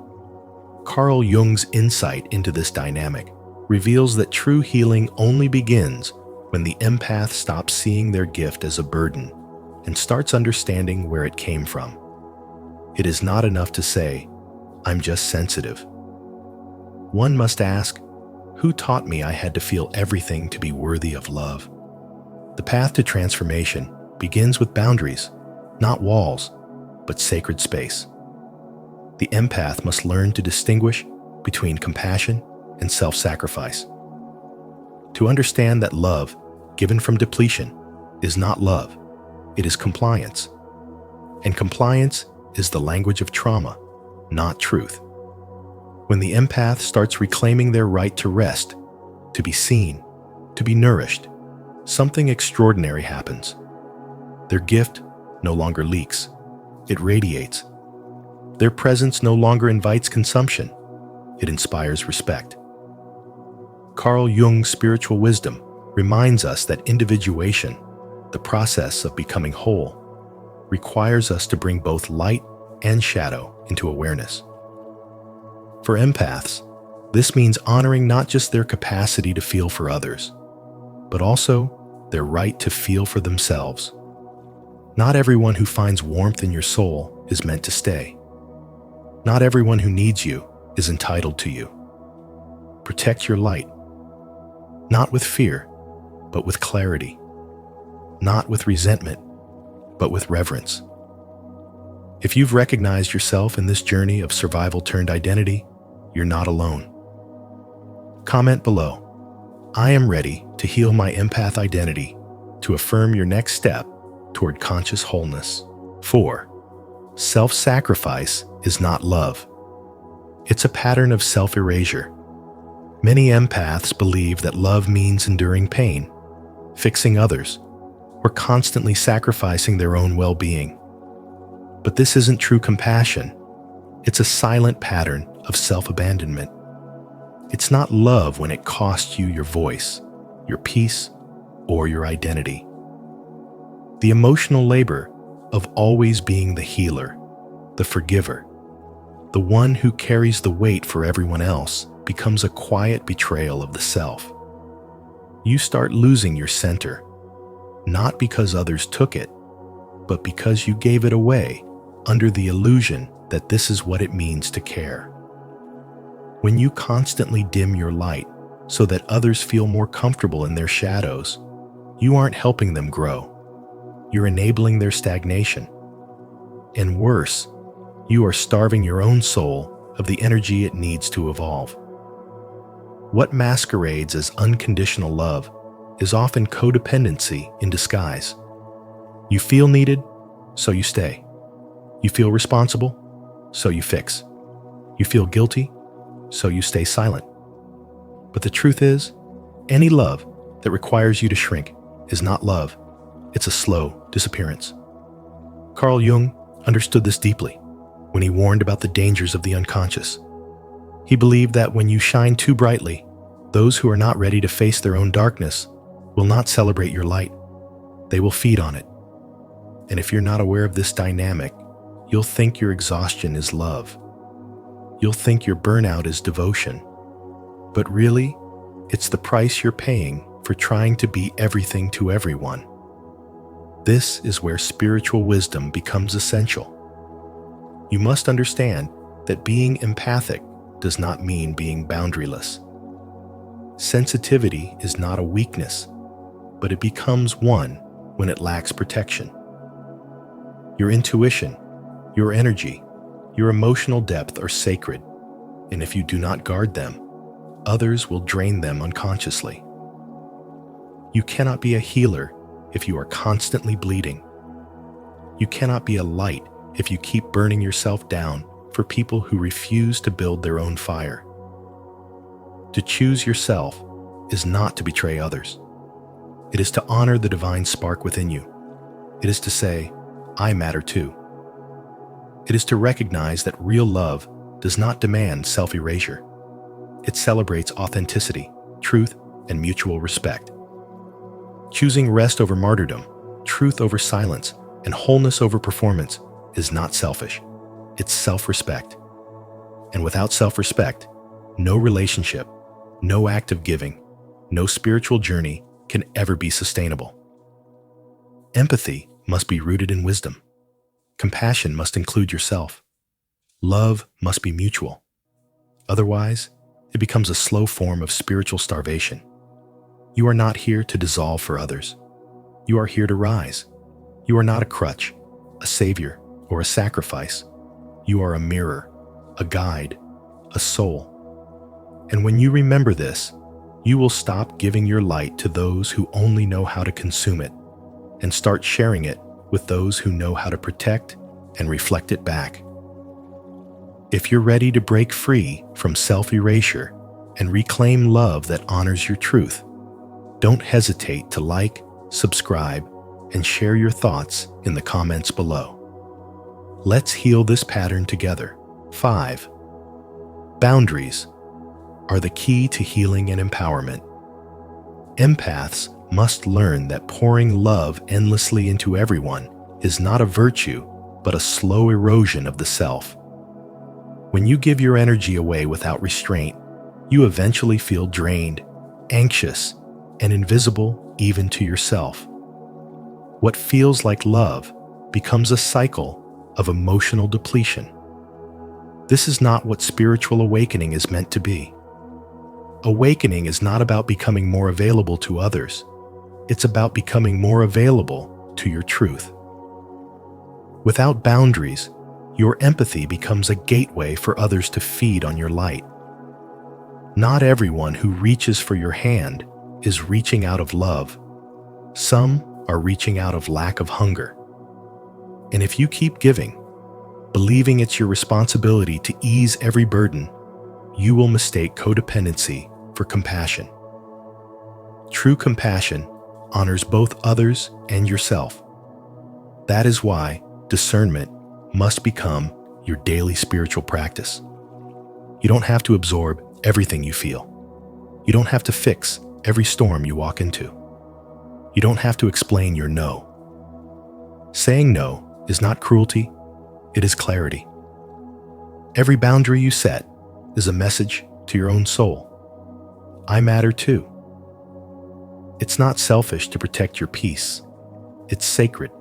Carl Jung's insight into this dynamic reveals that true healing only begins when the empath stops seeing their gift as a burden and starts understanding where it came from. It is not enough to say, "I'm just sensitive." One must ask, who taught me I had to feel everything to be worthy of love? The path to transformation begins with boundaries, not walls, but sacred space. The empath must learn to distinguish between compassion and self-sacrifice. To understand that love, given from depletion, is not love, it is compliance. And compliance is the language of trauma, not truth. When the empath starts reclaiming their right to rest, to be seen, to be nourished, something extraordinary happens. Their gift no longer leaks, it radiates. Their presence no longer invites consumption, it inspires respect. Carl Jung's spiritual wisdom reminds us that individuation, the process of becoming whole, requires us to bring both light and shadow into awareness. For empaths, this means honoring not just their capacity to feel for others, but also their right to feel for themselves. Not everyone who finds warmth in your soul is meant to stay. Not everyone who needs you is entitled to you. Protect your light, not with fear, but with clarity. Not with resentment, but with reverence. If you've recognized yourself in this journey of survival turned identity, you're not alone. Comment below, "I am ready to heal my empath identity," to affirm your next step toward conscious wholeness. 4. Self-sacrifice is not love. It's a pattern of self-erasure. Many empaths believe that love means enduring pain, fixing others, or constantly sacrificing their own well-being. But this isn't true compassion. It's a silent pattern of self-abandonment. It's not love when it costs you your voice, your peace, or your identity. The emotional labor of always being the healer, the forgiver, the one who carries the weight for everyone else, becomes a quiet betrayal of the self. You start losing your center, not because others took it, but because you gave it away under the illusion that this is what it means to care. When you constantly dim your light so that others feel more comfortable in their shadows, you aren't helping them grow. You're enabling their stagnation. And worse, you are starving your own soul of the energy it needs to evolve. What masquerades as unconditional love is often codependency in disguise. You feel needed, so you stay. You feel responsible, so you fix. You feel guilty, so you stay silent. But the truth is, any love that requires you to shrink is not love. It's a slow disappearance. Carl Jung understood this deeply when he warned about the dangers of the unconscious. He believed that when you shine too brightly, those who are not ready to face their own darkness will not celebrate your light. They will feed on it. And if you're not aware of this dynamic, you'll think your exhaustion is love. You'll think your burnout is devotion. But really, it's the price you're paying for trying to be everything to everyone. This is where spiritual wisdom becomes essential. You must understand that being empathic does not mean being boundaryless. Sensitivity is not a weakness, but it becomes one when it lacks protection. Your intuition, your energy, your emotional depth are sacred, and if you do not guard them, others will drain them unconsciously. You cannot be a healer if you are constantly bleeding. You cannot be a light if you keep burning yourself down for people who refuse to build their own fire. To choose yourself is not to betray others. It is to honor the divine spark within you. It is to say, "I matter too." It is to recognize that real love does not demand self-erasure. It celebrates authenticity, truth, and mutual respect. Choosing rest over martyrdom, truth over silence, and wholeness over performance is not selfish. It's self-respect. And without self-respect, no relationship, no act of giving, no spiritual journey can ever be sustainable. Empathy must be rooted in wisdom. Compassion must include yourself. Love must be mutual. Otherwise, it becomes a slow form of spiritual starvation. You are not here to dissolve for others. You are here to rise. You are not a crutch, a savior, or a sacrifice. You are a mirror, a guide, a soul. And when you remember this, you will stop giving your light to those who only know how to consume it and start sharing it with those who know how to protect and reflect it back. If you're ready to break free from self-erasure and reclaim love that honors your truth, don't hesitate to like, subscribe, and share your thoughts in the comments below. Let's heal this pattern together. 5. Boundaries are the key to healing and empowerment. Empaths must learn that pouring love endlessly into everyone is not a virtue, but a slow erosion of the self. When you give your energy away without restraint, you eventually feel drained, anxious, and invisible even to yourself. What feels like love becomes a cycle of emotional depletion. This is not what spiritual awakening is meant to be. Awakening is not about becoming more available to others. It's about becoming more available to your truth. Without boundaries, your empathy becomes a gateway for others to feed on your light. Not everyone who reaches for your hand is reaching out of love. Some are reaching out of lack of hunger. And if you keep giving, believing it's your responsibility to ease every burden, you will mistake codependency for compassion. True compassion honors both others and yourself. That is why discernment must become your daily spiritual practice. You don't have to absorb everything you feel. You don't have to fix every storm you walk into. You don't have to explain your no. Saying no is not cruelty, it is clarity. Every boundary you set is a message to your own soul. I matter too. It's not selfish to protect your peace. It's sacred.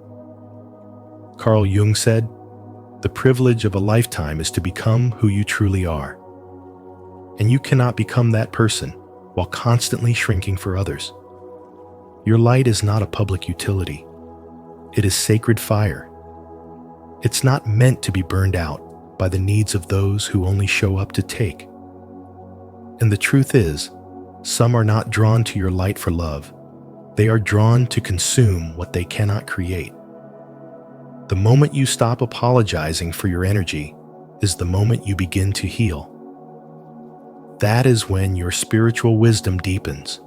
Carl Jung said, "The privilege of a lifetime is to become who you truly are." And you cannot become that person while constantly shrinking for others. Your light is not a public utility. It is sacred fire. It's not meant to be burned out by the needs of those who only show up to take. And the truth is, some are not drawn to your light for love. They are drawn to consume what they cannot create. The moment you stop apologizing for your energy is the moment you begin to heal. That is when your spiritual wisdom deepens.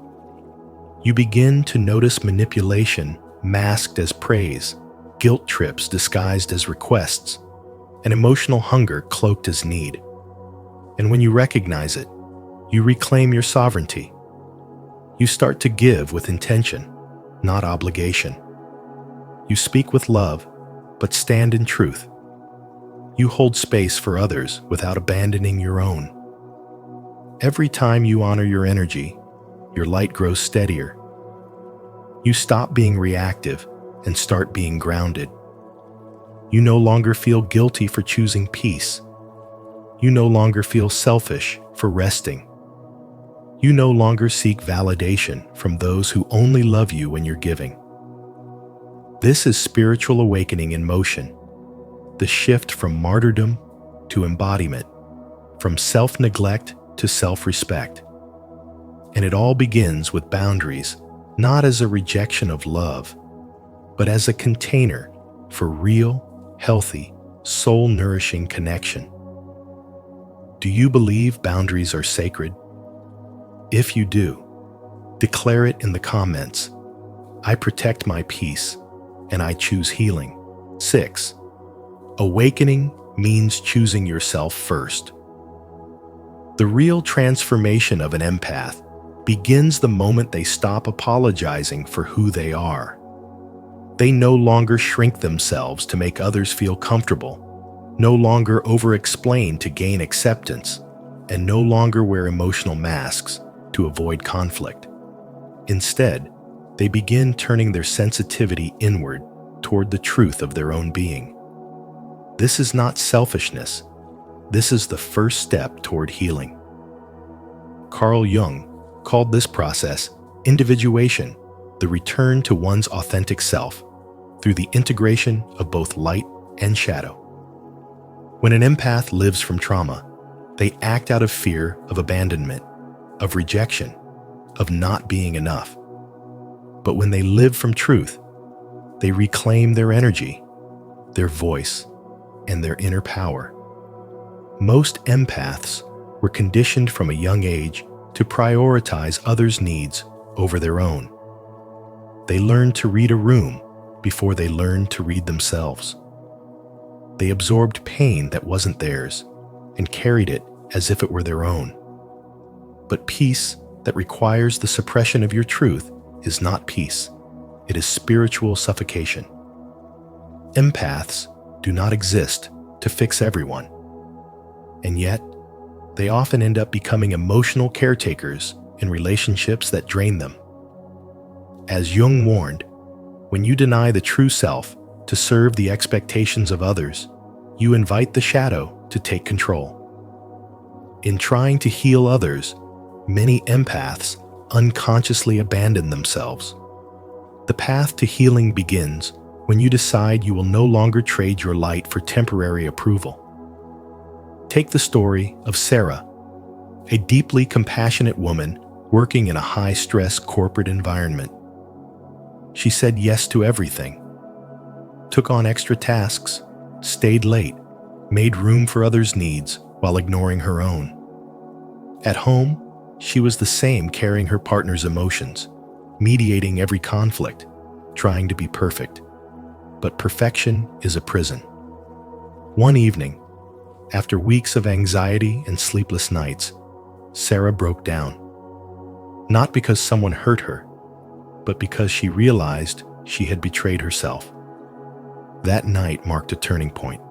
You begin to notice manipulation masked as praise, guilt trips disguised as requests, and emotional hunger cloaked as need. And when you recognize it, you reclaim your sovereignty. You start to give with intention, not obligation. You speak with love, but stand in truth. You hold space for others without abandoning your own. Every time you honor your energy, your light grows steadier. You stop being reactive and start being grounded. You no longer feel guilty for choosing peace. You no longer feel selfish for resting. You no longer seek validation from those who only love you when you're giving. This is spiritual awakening in motion, the shift from martyrdom to embodiment, from self-neglect to self-respect. And it all begins with boundaries, not as a rejection of love, but as a container for real, healthy, soul-nourishing connection. Do you believe boundaries are sacred? If you do, declare it in the comments. I protect my peace, and I choose healing. 6. Awakening means choosing yourself first. The real transformation of an empath begins the moment they stop apologizing for who they are. They no longer shrink themselves to make others feel comfortable, no longer over-explain to gain acceptance, and no longer wear emotional masks to avoid conflict. Instead, they begin turning their sensitivity inward toward the truth of their own being. This is not selfishness. This is the first step toward healing. Carl Jung called this process individuation, the return to one's authentic self, through the integration of both light and shadow. When an empath lives from trauma, they act out of fear of abandonment, of rejection, of not being enough. But when they live from truth, they reclaim their energy, their voice, and their inner power. Most empaths were conditioned from a young age to prioritize others' needs over their own. They learned to read a room before they learned to read themselves. They absorbed pain that wasn't theirs and carried it as if it were their own. But peace that requires the suppression of your truth is not peace. It is spiritual suffocation. Empaths do not exist to fix everyone, and yet they often end up becoming emotional caretakers in relationships that drain them. As Jung warned, when you deny the true self to serve the expectations of others, you invite the shadow to take control. In trying to heal others, many empaths unconsciously abandon themselves. The path to healing begins when you decide you will no longer trade your light for temporary approval. Take the story of Sarah, a deeply compassionate woman working in a high-stress corporate environment. She said yes to everything, took on extra tasks, stayed late, made room for others' needs while ignoring her own. At home, she was the same, carrying her partner's emotions, mediating every conflict, trying to be perfect. But perfection is a prison. One evening, after weeks of anxiety and sleepless nights, Sarah broke down. Not because someone hurt her, but because she realized she had betrayed herself. That night marked a turning point.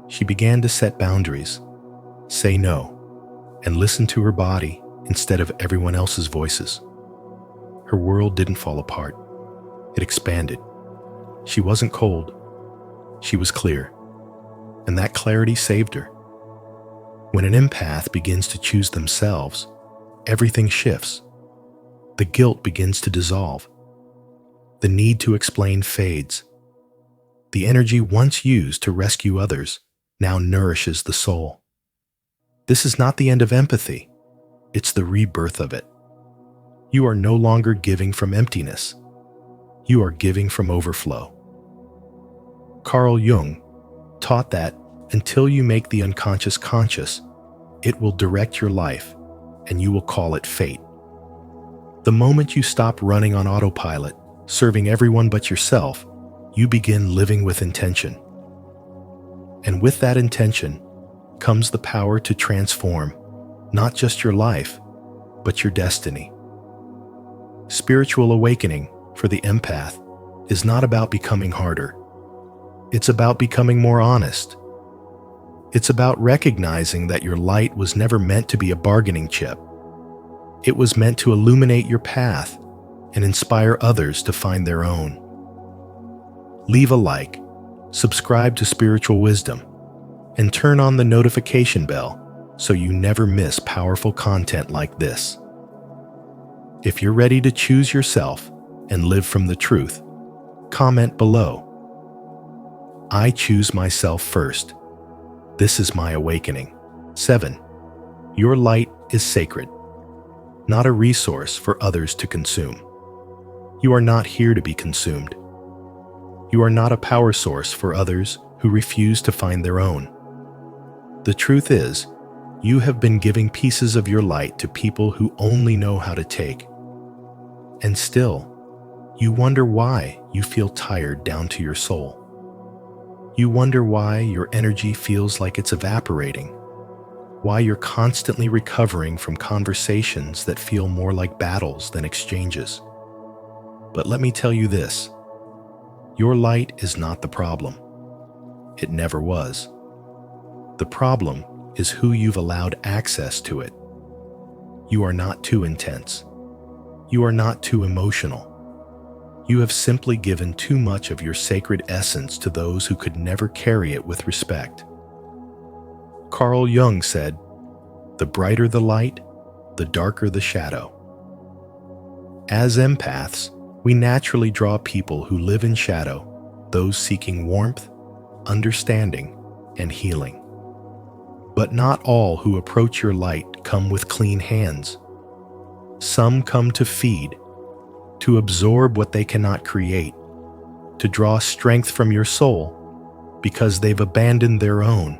She began to set boundaries, say no, and listen to her body instead of everyone else's voices. Her world didn't fall apart. It expanded. She wasn't cold. She was clear. And that clarity saved her. When an empath begins to choose themselves, everything shifts. The guilt begins to dissolve. The need to explain fades. The energy once used to rescue others now nourishes the soul. This is not the end of empathy. It's the rebirth of it. You are no longer giving from emptiness. You are giving from overflow. Carl Jung taught that until you make the unconscious conscious, it will direct your life, and you will call it fate. The moment you stop running on autopilot, serving everyone but yourself, you begin living with intention. And with that intention comes the power to transform not just your life, but your destiny. Spiritual awakening for the empath is not about becoming harder. It's about becoming more honest. It's about recognizing that your light was never meant to be a bargaining chip. It was meant to illuminate your path and inspire others to find their own. Leave a like, subscribe to Spiritual Wisdom, and turn on the notification bell so you never miss powerful content like this. If you're ready to choose yourself and live from the truth, comment below. I choose myself first. This is my awakening. 7. Your light is sacred, not a resource for others to consume. You are not here to be consumed. You are not a power source for others who refuse to find their own. The truth is, you have been giving pieces of your light to people who only know how to take. And still, you wonder why you feel tired down to your soul. You wonder why your energy feels like it's evaporating, why you're constantly recovering from conversations that feel more like battles than exchanges. But let me tell you this, your light is not the problem. It never was. The problem is who you've allowed access to it. You are not too intense. You are not too emotional. You have simply given too much of your sacred essence to those who could never carry it with respect. Carl Jung said, "The brighter the light, the darker the shadow." As empaths, we naturally draw people who live in shadow, those seeking warmth, understanding, and healing. But not all who approach your light come with clean hands. Some come to feed, to absorb what they cannot create, to draw strength from your soul because they've abandoned their own.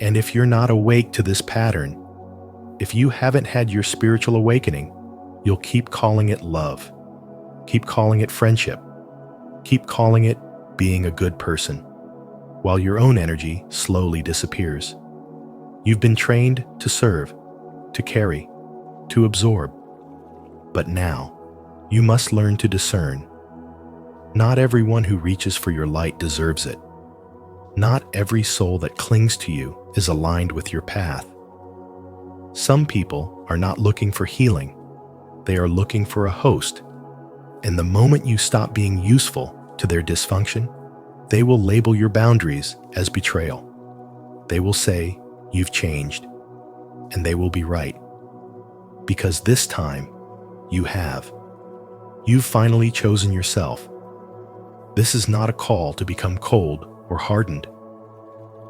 And if you're not awake to this pattern, if you haven't had your spiritual awakening, you'll keep calling it love, keep calling it friendship, keep calling it being a good person, while your own energy slowly disappears. You've been trained to serve, to carry, to absorb. But now, you must learn to discern. Not everyone who reaches for your light deserves it. Not every soul that clings to you is aligned with your path. Some people are not looking for healing. They are looking for a host. And the moment you stop being useful to their dysfunction, they will label your boundaries as betrayal. They will say, "You've changed." And they will be right. Because this time, you have. You've finally chosen yourself. This is not a call to become cold or hardened.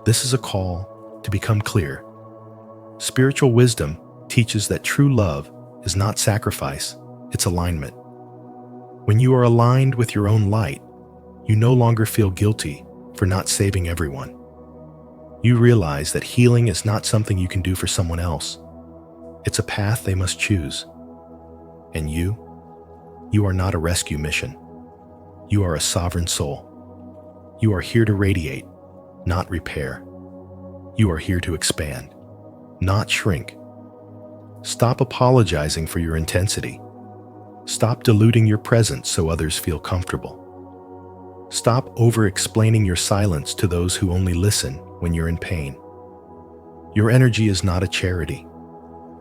This is a call to become clear. Spiritual wisdom teaches that true love is not sacrifice, it's alignment. When you are aligned with your own light, you no longer feel guilty for not saving everyone. You realize that healing is not something you can do for someone else. It's a path they must choose. And you are not a rescue mission. You are a sovereign soul. You are here to radiate, not repair. You are here to expand, not shrink. Stop apologizing for your intensity. Stop diluting your presence so others feel comfortable. Stop over-explaining your silence to those who only listen when you're in pain. Your energy is not a charity.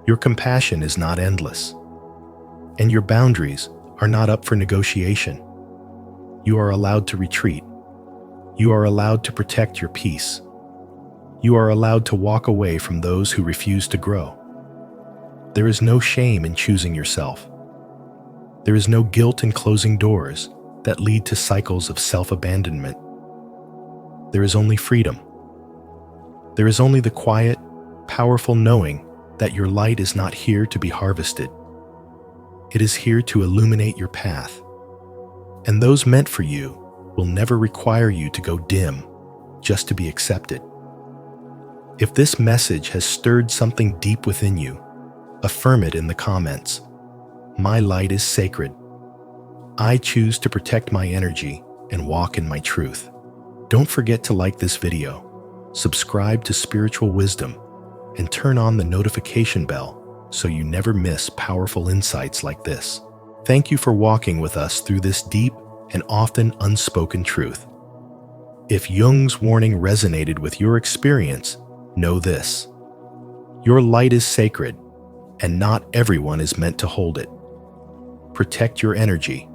Your compassion is not endless. And your boundaries are not up for negotiation. You are allowed to retreat. You are allowed to protect your peace. You are allowed to walk away from those who refuse to grow. There is no shame in choosing yourself. There is no guilt in closing doors that lead to cycles of self-abandonment. There is only freedom. There is only the quiet, powerful knowing that your light is not here to be harvested. It is here to illuminate your path. And those meant for you will never require you to go dim just to be accepted. If this message has stirred something deep within you, affirm it in the comments. My light is sacred. I choose to protect my energy and walk in my truth. Don't forget to like this video, subscribe to Spiritual Wisdom, and turn on the notification bell so you never miss powerful insights like this. Thank you for walking with us through this deep and often unspoken truth. If Jung's warning resonated with your experience, know this: your light is sacred, and not everyone is meant to hold it. Protect your energy.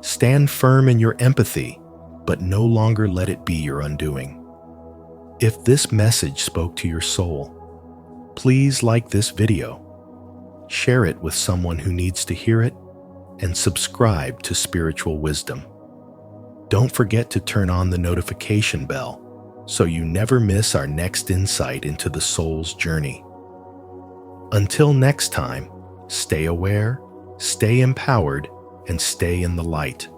Stand firm in your empathy, but no longer let it be your undoing. If this message spoke to your soul, please like this video, share it with someone who needs to hear it, and subscribe to Spiritual Wisdom. Don't forget to turn on the notification bell so you never miss our next insight into the soul's journey. Until next time, stay aware, stay empowered, and stay in the light.